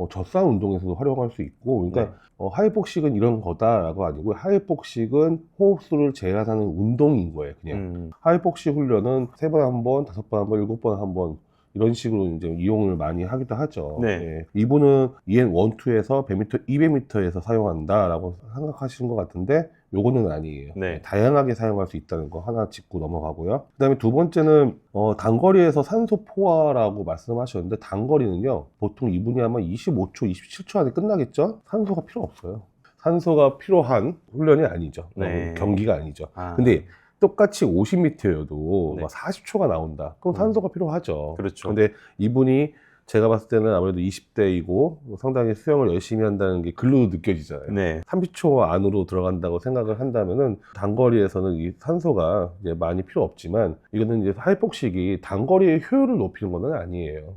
젖산 운동에서도 활용할 수 있고, 그러니까 하이폭식은 이런 거다라고 아니고 하이폭식은 호흡수를 제한하는 운동인 거예요. 그냥 하이폭식 훈련은 3번 한 번, 5번 한 번, 7번 한 번 이런 식으로 이제 이용을 많이 하기도 하죠. 네. 이분은 EN1, 2에서 100m, 200m에서 사용한다라고 생각하시는 것 같은데 요거는 아니에요. 네. 다양하게 사용할 수 있다는 거 하나 짚고 넘어가고요. 그 다음에 두 번째는 단거리에서 산소 포화라고 말씀하셨는데 단거리는요 보통 이분이 아마 25초, 27초 안에 끝나겠죠? 산소가 필요 없어요. 산소가 필요한 훈련이 아니죠. 네. 경기가 아니죠. 아. 근데 똑같이 50m여도 네. 40초가 나온다. 그럼 산소가 필요하죠. 그렇죠. 근데 이분이 제가 봤을 때는 아무래도 20대이고 상당히 수영을 열심히 한다는 게 글로 느껴지잖아요. 네. 30초 안으로 들어간다고 생각을 한다면은 단거리에서는 이 산소가 이제 많이 필요 없지만 이거는 이제 하이폭식이 단거리의 효율을 높이는 건 아니에요.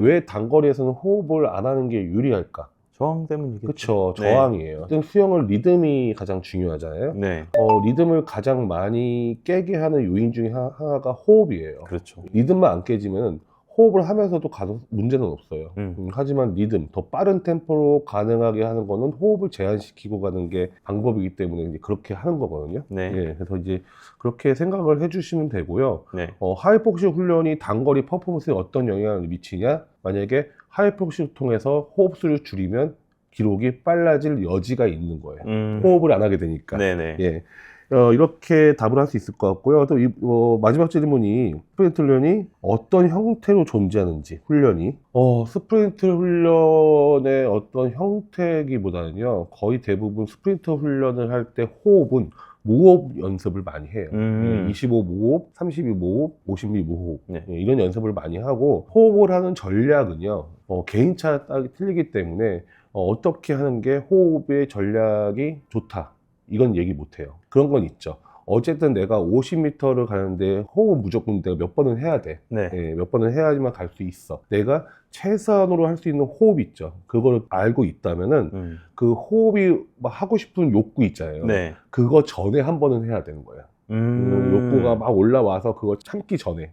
왜 단거리에서는 호흡을 안 하는 게 유리할까? 저항 때문이겠죠. 그렇죠. 네. 저항이에요. 수영은 리듬이 가장 중요하잖아요. 네. 리듬을 가장 많이 깨게 하는 요인 중에 하나가 호흡이에요. 그렇죠. 리듬만 안 깨지면 호흡을 하면서도 가도 문제는 없어요. 하지만 리듬, 더 빠른 템포로 가능하게 하는 거는 호흡을 제한시키고 가는 게 방법이기 때문에 이제 그렇게 하는 거거든요. 네. 예, 그래서 이제 그렇게 생각을 해주시면 되고요. 네. 하이폭식 훈련이 단거리 퍼포먼스에 어떤 영향을 미치냐? 만약에 하이폭식을 통해서 호흡수를 줄이면 기록이 빨라질 여지가 있는 거예요. 호흡을 안 하게 되니까. 네네. 예. 이렇게 답을 할 수 있을 것 같고요. 또 마지막 질문이 스프린트 훈련이 어떤 형태로 존재하는지 훈련이 스프린트 훈련의 어떤 형태기보다는요 거의 대부분 스프린트 훈련을 할 때 호흡은 무호흡 연습을 많이 해요. 25 무호흡, 32 무호흡, 52 무호흡 네. 이런 연습을 많이 하고 호흡을 하는 전략은요 개인차 따라 틀리기 때문에 어떻게 하는 게 호흡의 전략이 좋다 이건 얘기 못해요. 그런 건 있죠. 어쨌든 내가 50m를 가는데 호흡 무조건 내가 몇 번은 해야 돼. 네. 예, 몇 번은 해야지만 갈 수 있어. 내가 최선으로 할 수 있는 호흡 있죠. 그거를 알고 있다면은 그 호흡이 막 하고 싶은 욕구 있잖아요. 네. 그거 전에 한 번은 해야 되는 거예요. 욕구가 막 올라와서 그거 참기 전에.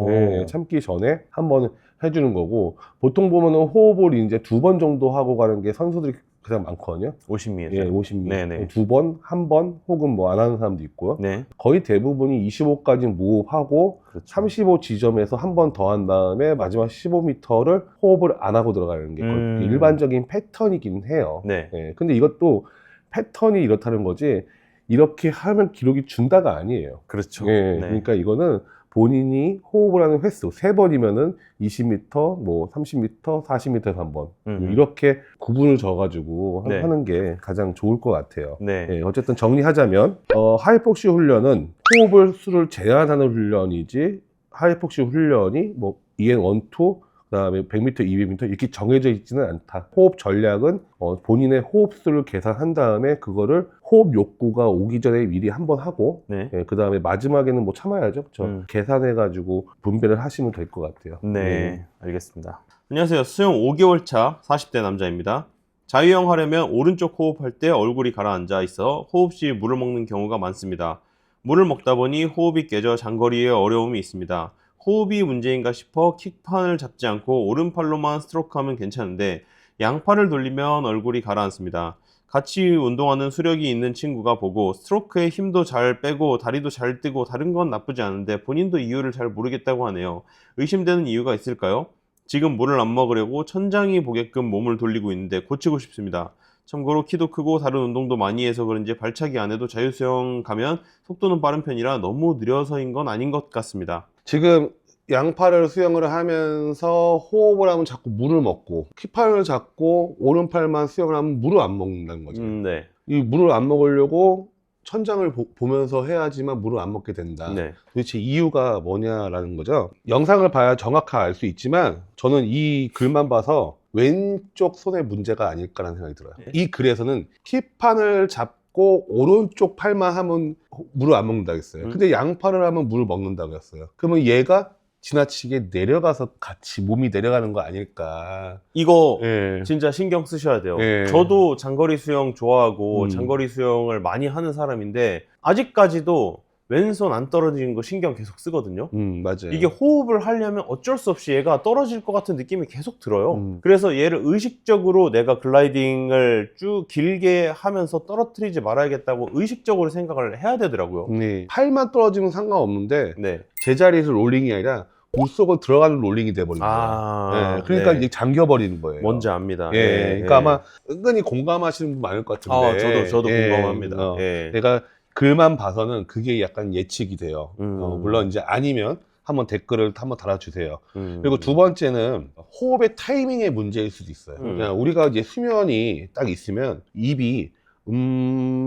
네, 참기 전에 한 번은 해주는 거고 보통 보면은 호흡을 이제 2번 정도 하고 가는 게 선수들이 가장 많거든요. 50미에서. 예, 50미. 네네. 2번, 한 번, 혹은 뭐 안 하는 사람도 있고요. 네. 거의 대부분이 25까지 무호흡하고 그렇죠. 35 지점에서 한 번 더 한 다음에 마지막 15m를 호흡을 안 하고 들어가는 게 거의 일반적인 패턴이긴 해요. 네. 예, 근데 이것도 패턴이 이렇다는 거지 이렇게 하면 기록이 준다가 아니에요. 그렇죠. 예, 네. 그러니까 이거는 본인이 호흡을 하는 횟수 3번이면은 20m, 뭐 30m, 40m에서 한 번 이렇게 구분을 져가지고 네. 하는 게 가장 좋을 것 같아요. 네. 예, 어쨌든 정리하자면 하이폭시 훈련은 호흡을 수를 제한하는 훈련이지 하이폭시 훈련이 뭐 EN1, 2 그다음에 100m, 200m 이렇게 정해져 있지는 않다. 호흡 전략은 본인의 호흡 수를 계산한 다음에 그거를 호흡 욕구가 오기 전에 미리 한번 하고 네. 예, 그다음에 마지막에는 뭐 참아야죠. 그렇죠? 계산해 가지고 분배를 하시면 될 것 같아요. 네, 알겠습니다. 안녕하세요. 수영 5개월 차 40대 남자입니다. 자유형 하려면 오른쪽 호흡할 때 얼굴이 가라앉아 있어 호흡 시 물을 먹는 경우가 많습니다. 물을 먹다 보니 호흡이 깨져 장거리에 어려움이 있습니다. 호흡이 문제인가 싶어 킥판을 잡지 않고 오른팔로만 스트로크하면 괜찮은데 양팔을 돌리면 얼굴이 가라앉습니다. 같이 운동하는 수력이 있는 친구가 보고 스트로크에 힘도 잘 빼고 다리도 잘 뜨고 다른 건 나쁘지 않은데 본인도 이유를 잘 모르겠다고 하네요. 의심되는 이유가 있을까요? 지금 물을 안 먹으려고 천장이 보게끔 몸을 돌리고 있는데 고치고 싶습니다. 참고로 키도 크고 다른 운동도 많이 해서 그런지 발차기 안 해도 자유수영 가면 속도는 빠른 편이라 너무 느려서인 건 아닌 것 같습니다. 지금 양팔을 수영을 하면서 호흡을 하면 자꾸 물을 먹고 킥판을 잡고 오른팔만 수영을 하면 물을 안 먹는다는 거죠. 네. 이 물을 안 먹으려고 천장을 보면서 해야지만 물을 안 먹게 된다. 네. 도대체 이유가 뭐냐라는 거죠. 영상을 봐야 정확하게 알 수 있지만 저는 이 글만 봐서 왼쪽 손에 문제가 아닐까라는 생각이 들어요. 이 글에서는 킥판을 잡고 오른쪽 팔만 하면 물을 안 먹는다고 했어요. 근데 양팔을 하면 물을 먹는다고 했어요. 그러면 얘가 지나치게 내려가서 같이 몸이 내려가는 거 아닐까. 이거 예. 진짜 신경 쓰셔야 돼요. 예. 저도 장거리 수영 좋아하고 장거리 음. 수영을 많이 하는 사람인데 아직까지도 왼손 안 떨어지는 거 신경 계속 쓰거든요. 맞아요. 이게 호흡을 하려면 어쩔 수 없이 얘가 떨어질 것 같은 느낌이 계속 들어요. 음. 그래서 얘를 의식적으로 내가 글라이딩을 쭉 길게 하면서 떨어뜨리지 말아야겠다고 의식적으로 생각을 해야 되더라고요. 네. 팔만 떨어지면 상관없는데 네. 제자리에서 롤링이 아니라 물속으로 들어가는 롤링이 돼버린 거예요. 아, 네, 그러니까 네. 이게 잠겨버리는 거예요. 뭔지 압니다. 예, 예, 그러니까 예. 아마 은근히 공감하시는 분 많을 것 같은데. 저도 예, 공감합니다. 예. 내가 글만 봐서는 그게 약간 예측이 돼요. 물론 이제 아니면 한번 댓글을 한번 달아주세요. 그리고 두 번째는 호흡의 타이밍의 문제일 수도 있어요. 그냥 우리가 이제 수면이 딱 있으면 입이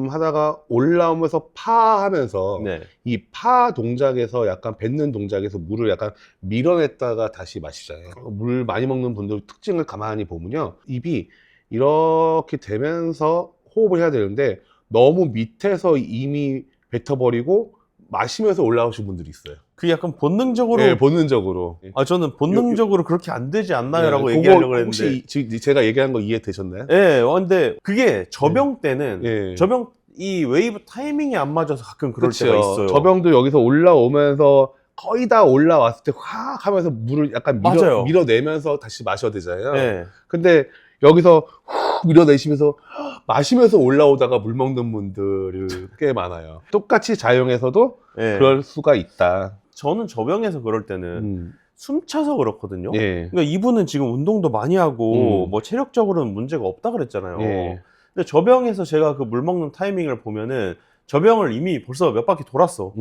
하다가 올라오면서 파 하면서 네. 이 파 동작에서 약간 뱉는 동작에서 물을 약간 밀어냈다가 다시 마시잖아요. 물 많이 먹는 분들 특징을 가만히 보면요. 입이 이렇게 되면서 호흡을 해야 되는데 너무 밑에서 이미 뱉어버리고 마시면서 올라오신 분들이 있어요. 그게 약간 본능적으로 네, 본능적으로. 저는 본능적으로 그렇게 안 되지 않나요? 라고 그거 얘기하려고 했는데 혹시 지금 제가 얘기한 거 이해되셨나요? 예, 근데 그게 저병 때는 예. 저병 이 웨이브 타이밍이 안 맞아서 가끔 그럴 그쵸. 때가 있어요. 저병도 여기서 올라오면서 거의 다 올라왔을 때 확 하면서 물을 약간 맞아요. 밀어내면서 다시 마셔야 되잖아요. 예. 근데 여기서 훅 밀어내시면서 마시면서 올라오다가 물 먹는 분들이 꽤 많아요. 똑같이 자영에서도 예. 그럴 수가 있다. 저는 저병에서 그럴 때는 숨 차서 그렇거든요. 예. 그러니까 이분은 지금 운동도 많이 하고 음. 뭐 체력적으로는 문제가 없다 그랬잖아요. 예. 근데 저병에서 제가 그 물 먹는 타이밍을 보면은 저병을 이미 벌써 몇 바퀴 돌았어.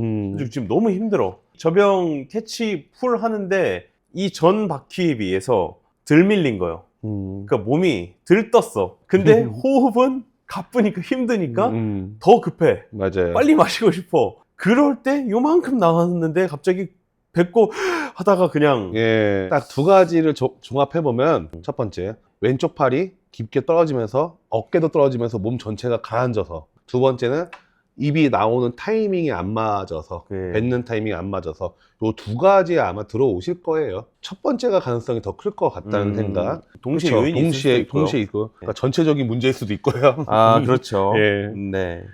지금 너무 힘들어. 저병 캐치 풀 하는데 이 전 바퀴에 비해서 덜 밀린 거예요. 그러니까 몸이 덜 떴어. 근데 호흡은 가쁘니까 힘드니까 더 급해. 맞아요. 빨리 마시고 싶어. 그럴 때 요만큼 나왔는데 갑자기 뱉고 하다가 그냥 예. 딱 두 가지를 종합해보면 첫 번째, 왼쪽 팔이 깊게 떨어지면서 어깨도 떨어지면서 몸 전체가 가라앉아서 두 번째는 입이 나오는 타이밍이 안 맞아서 네. 뱉는 타이밍이 안 맞아서 요 두 가지에 아마 들어오실 거예요. 첫 번째가 가능성이 더 클 것 같다는 생각. 동시에 그렇죠. 요인이 있을 수도 있고요. 동시에 있고 그러니까 전체적인 문제일 수도 있고요. 아 그렇죠. 예. 네.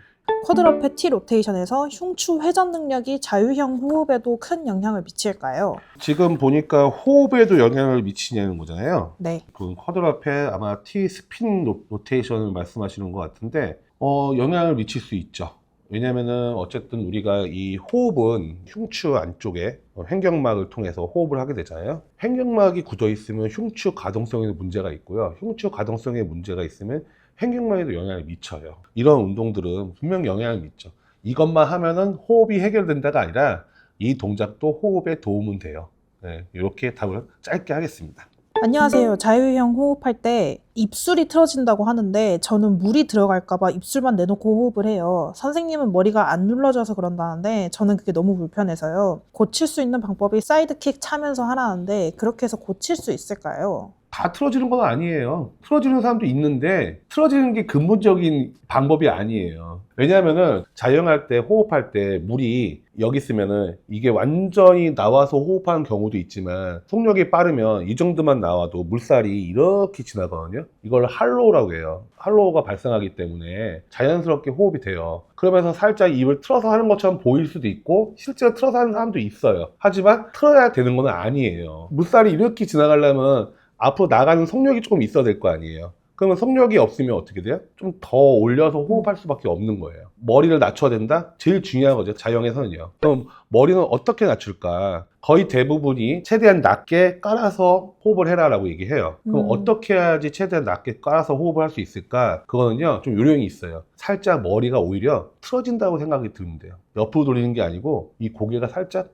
쿼드러페 T 로테이션에서 흉추 회전 능력이 자유형 호흡에도 큰 영향을 미칠까요? 지금 보니까 호흡에도 영향을 미치냐는 거잖아요. 네. 그 쿼드라페 아마 T 스핀 로테이션을 말씀하시는 것 같은데 영향을 미칠 수 있죠. 왜냐면은 어쨌든 우리가 이 호흡은 흉추 안쪽에 횡격막을 통해서 호흡을 하게 되잖아요. 횡격막이 굳어 있으면 흉추 가동성에도 문제가 있고요. 흉추 가동성에 문제가 있으면 횡격막에도 영향을 미쳐요. 이런 운동들은 분명 영향을 미쳐. 이것만 하면은 호흡이 해결된다가 아니라 이 동작도 호흡에 도움은 돼요. 네, 이렇게 답을 짧게 하겠습니다. 안녕하세요. 자유형 호흡할 때 입술이 틀어진다고 하는데 저는 물이 들어갈까봐 입술만 내놓고 호흡을 해요. 선생님은 머리가 안 눌러져서 그런다는데 저는 그게 너무 불편해서요. 고칠 수 있는 방법이 사이드킥 차면서 하라는데 그렇게 해서 고칠 수 있을까요? 다 틀어지는 건 아니에요. 틀어지는 사람도 있는데 틀어지는 게 근본적인 방법이 아니에요. 왜냐하면은 자영할 때 호흡할 때 물이 여기 있으면은 이게 완전히 나와서 호흡하는 경우도 있지만 속력이 빠르면 이 정도만 나와도 물살이 이렇게 지나가거든요. 이걸 할로우라고 해요. 할로우가 발생하기 때문에 자연스럽게 호흡이 돼요. 그러면서 살짝 입을 틀어서 하는 것처럼 보일 수도 있고 실제로 틀어서 하는 사람도 있어요. 하지만 틀어야 되는 건 아니에요. 물살이 이렇게 지나가려면 앞으로 나가는 속력이 조금 있어야 될 거 아니에요. 그러면 속력이 없으면 어떻게 돼요? 좀 더 올려서 호흡할 수밖에 없는 거예요. 머리를 낮춰야 된다? 제일 중요한 거죠. 자영에서는요. 그럼 머리는 어떻게 낮출까? 거의 대부분이 최대한 낮게 깔아서 호흡을 해라라고 얘기해요. 그럼 어떻게 해야지 최대한 낮게 깔아서 호흡을 할 수 있을까? 그거는요, 좀 요령이 있어요. 살짝 머리가 오히려 틀어진다고 생각이 들면 돼요. 옆으로 돌리는 게 아니고 이 고개가 살짝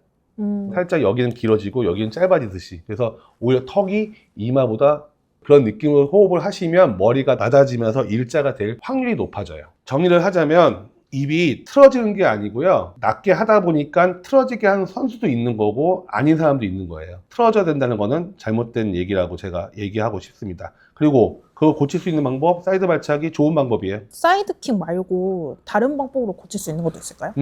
여기는 길어지고 여기는 짧아지듯이. 그래서 오히려 턱이 이마보다 그런 느낌으로 호흡을 하시면 머리가 낮아지면서 일자가 될 확률이 높아져요. 정리를 하자면 입이 틀어지는 게 아니고요. 낮게 하다 보니까 틀어지게 하는 선수도 있는 거고 아닌 사람도 있는 거예요. 틀어져야 된다는 거는 잘못된 얘기라고 제가 얘기하고 싶습니다. 그리고 그거 고칠 수 있는 방법, 사이드 발차기 좋은 방법이에요. 사이드킥 말고 다른 방법으로 고칠 수 있는 것도 있을까요?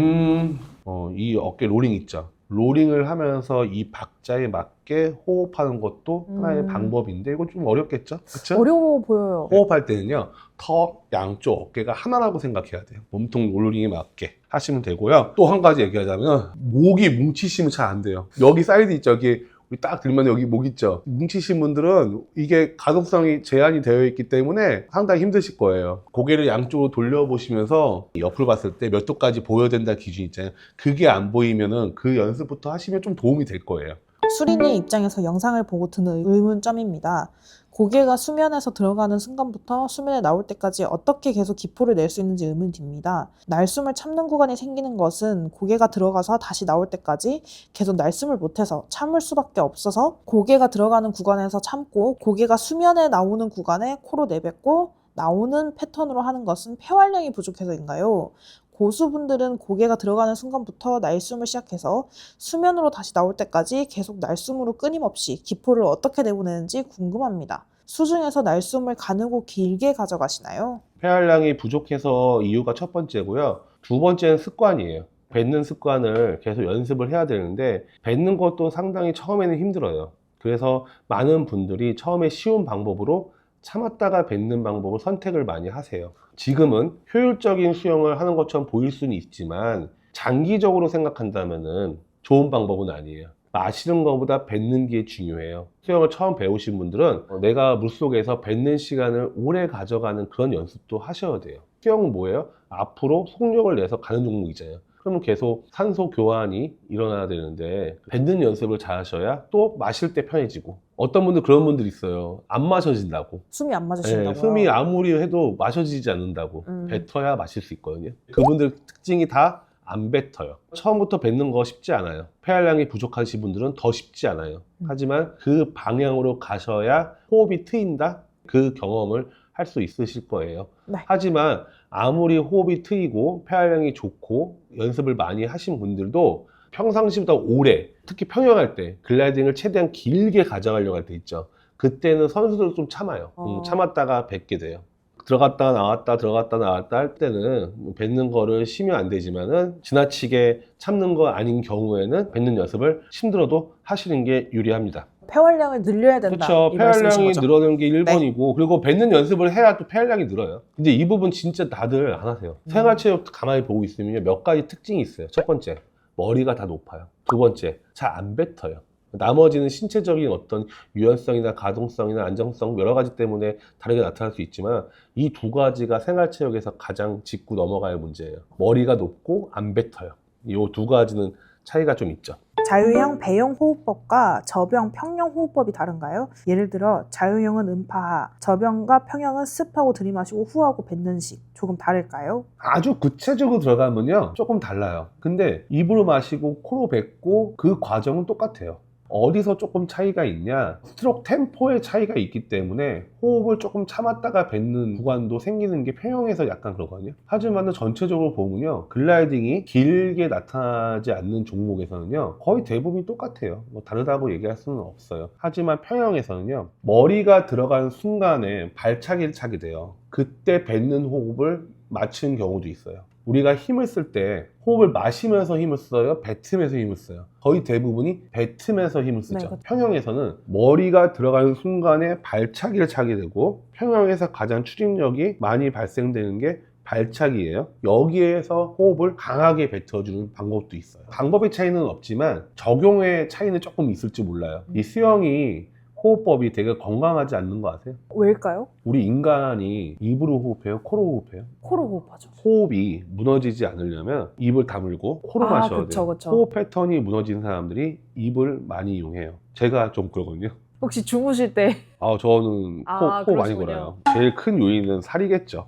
이 어깨 롤링 있죠. 롤링을 하면서 이 박자에 맞게 호흡하는 것도 하나의 방법인데 이거 좀 어렵겠죠? 그쵸? 어려워 보여요. 호흡할 때는요, 턱 양쪽 어깨가 하나라고 생각해야 돼요. 몸통 롤링에 맞게 하시면 되고요. 또 한 가지 얘기하자면 목이 뭉치시면 잘 안 돼요. 여기 사이드 있죠. 여기 우리 딱 들면 여기 목 있죠. 뭉치신 분들은 이게 가동성이 제한이 되어 있기 때문에 상당히 힘드실 거예요. 고개를 양쪽으로 돌려보시면서 옆을 봤을 때 몇 도까지 보여야 된다 기준 있잖아요. 그게 안 보이면은 그 연습부터 하시면 좀 도움이 될 거예요. 수린이 입장에서 영상을 보고 드는 의문점입니다. 고개가 수면에서 들어가는 순간부터 수면에 나올 때까지 어떻게 계속 기포를 낼 수 있는지 의문입니다. 날숨을 참는 구간이 생기는 것은 고개가 들어가서 다시 나올 때까지 계속 날숨을 못해서 참을 수밖에 없어서 고개가 들어가는 구간에서 참고 고개가 수면에 나오는 구간에 코로 내뱉고 나오는 패턴으로 하는 것은 폐활량이 부족해서인가요? 고수분들은 고개가 들어가는 순간부터 날숨을 시작해서 수면으로 다시 나올 때까지 계속 날숨으로 끊임없이 기포를 어떻게 내보내는지 궁금합니다. 수중에서 날숨을 가늘고 길게 가져가시나요? 폐활량이 부족해서 이유가 첫 번째고요. 두 번째는 습관이에요. 뱉는 습관을 계속 연습을 해야 되는데 뱉는 것도 상당히 처음에는 힘들어요. 그래서 많은 분들이 처음에 쉬운 방법으로 참았다가 뱉는 방법을 선택을 많이 하세요. 지금은 효율적인 수영을 하는 것처럼 보일 수는 있지만 장기적으로 생각한다면은 좋은 방법은 아니에요. 마시는 것보다 뱉는 게 중요해요. 수영을 처음 배우신 분들은 내가 물속에서 뱉는 시간을 오래 가져가는 그런 연습도 하셔야 돼요. 수영은 뭐예요? 앞으로 속력을 내서 가는 종목이잖아요. 그러면 계속 산소 교환이 일어나야 되는데 뱉는 연습을 잘 하셔야 또 마실 때 편해지고, 어떤 분들 그런 분들 있어요. 안 마셔진다고. 숨이 안 맞으신다고요? 숨이 아무리 해도 마셔지지 않는다고. 뱉어야 마실 수 있거든요. 그분들 특징이 다 안 뱉어요. 처음부터 뱉는 거 쉽지 않아요. 폐활량이 부족하신 분들은 더 쉽지 않아요. 하지만 그 방향으로 가셔야 호흡이 트인다? 그 경험을 할 수 있으실 거예요. 네. 하지만 아무리 호흡이 트이고 폐활량이 좋고 연습을 많이 하신 분들도 평상시보다 오래, 특히 평영할 때 글라이딩을 최대한 길게 가져가려고 할 때 있죠. 그때는 선수들도 좀 참아요. 참았다가 뱉게 돼요. 들어갔다 나왔다 들어갔다 나왔다 할 때는 뱉는 거를 쉬면 안 되지만은 지나치게 참는 거 아닌 경우에는 뱉는 연습을 힘들어도 하시는 게 유리합니다. 폐활량을 늘려야 된다. 그렇죠. 이 말씀이신 폐활량이 거죠? 늘어나는 게 1번이고 그리고 뱉는 연습을 해야 또 폐활량이 늘어요. 근데 이 부분 진짜 다들 안 하세요. 생활체육 가만히 보고 있으면 몇 가지 특징이 있어요. 첫 번째, 머리가 다 높아요. 두 번째, 잘 안 뱉어요. 나머지는 신체적인 어떤 유연성이나 가동성이나 안정성 여러 가지 때문에 다르게 나타날 수 있지만 이 두 가지가 생활체육에서 가장 짚고 넘어갈 문제예요. 머리가 높고 안 뱉어요. 이 두 가지는 차이가 좀 있죠. 자유형 배영 호흡법과 저병 평형 호흡법이 다른가요? 예를 들어 자유형은 음파하, 저병과 평형은 습하고 들이마시고 후하고 뱉는 식. 조금 다를까요? 아주 구체적으로 들어가면요 조금 달라요. 근데 입으로 마시고 코로 뱉고 그 과정은 똑같아요. 어디서 조금 차이가 있냐, 스트로크 템포의 차이가 있기 때문에 호흡을 조금 참았다가 뱉는 구간도 생기는 게 평형에서 약간 그러거든요. 하지만 전체적으로 보면요 글라이딩이 길게 나타나지 않는 종목에서는요 거의 대부분이 똑같아요. 뭐 다르다고 얘기할 수는 없어요. 하지만 평형에서는요 머리가 들어가는 순간에 발차기를 차게 돼요. 그때 뱉는 호흡을 맞추는 경우도 있어요. 우리가 힘을 쓸 때 호흡을 마시면서 힘을 써요? 뱉으면서 힘을 써요? 거의 대부분이 뱉으면서 힘을 쓰죠. 네, 그렇죠. 평형에서는 머리가 들어가는 순간에 발차기를 차게 되고, 평형에서 가장 추진력이 많이 발생되는 게 발차기예요. 여기에서 호흡을 강하게 뱉어주는 방법도 있어요. 방법의 차이는 없지만 적용의 차이는 조금 있을지 몰라요. 이 수영이 호흡법이 되게 건강하지 않는 거 아세요? 왜일까요? 우리 인간이 입으로 호흡해요? 코로 호흡해요? 코로 호흡하죠. 호흡이 무너지지 않으려면 입을 다물고 코로 아, 마셔야 그쵸, 돼요. 그쵸. 호흡 패턴이 무너진 사람들이 입을 많이 이용해요. 제가 좀 그러거든요. 혹시 주무실 때 저는 코 많이 그러시군요. 골아요. 제일 큰 요인은 살이겠죠.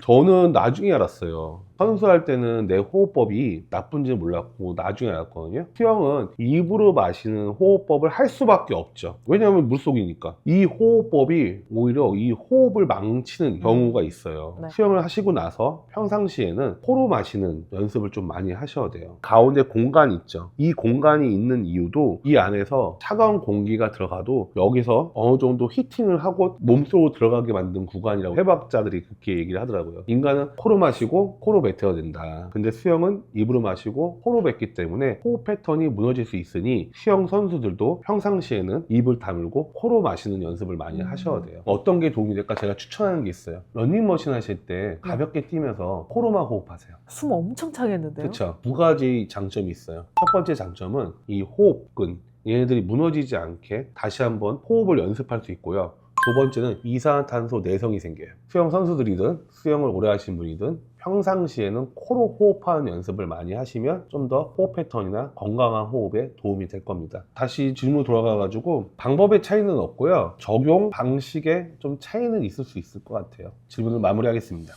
저는 나중에 알았어요. 선수할 때는 내 호흡법이 나쁜지 몰랐고 나중에 알았거든요. 수영은 입으로 마시는 호흡법을 할 수밖에 없죠. 왜냐하면 물속이니까. 이 호흡법이 오히려 이 호흡을 망치는 경우가 있어요. 네. 수영을 하시고 나서 평상시에는 코로 마시는 연습을 좀 많이 하셔야 돼요. 가운데 공간 있죠. 이 공간이 있는 이유도 이 안에서 차가운 공기가 들어가도 여기서 어느 정도 히팅을 하고 몸속으로 들어가게 만든 구간이라고 해박자들이 그렇게 얘기를 하더라고요. 인간은 코로 마시고 코로 뱉어야 된다. 근데 수영은 입으로 마시고 코로 뱉기 때문에 호흡 패턴이 무너질 수 있으니 수영 선수들도 평상시에는 입을 다물고 코로 마시는 연습을 많이 하셔야 돼요. 어떤 게 도움이 될까 제가 추천하는 게 있어요. 러닝머신 하실 때 가볍게 뛰면서 코로만 호흡하세요. 숨 엄청 차겠는데요? 그렇죠. 두 가지 장점이 있어요. 첫 번째 장점은 이 호흡근, 얘네들이 무너지지 않게 다시 한번 호흡을 연습할 수 있고요. 두 번째는 이산화탄소 내성이 생겨요. 수영 선수들이든 수영을 오래 하신 분이든 평상시에는 코로 호흡하는 연습을 많이 하시면 좀 더 호흡 패턴이나 건강한 호흡에 도움이 될 겁니다. 다시 질문 돌아가가지고 방법의 차이는 없고요. 적용 방식에 좀 차이는 있을 수 있을 것 같아요. 질문을 마무리하겠습니다.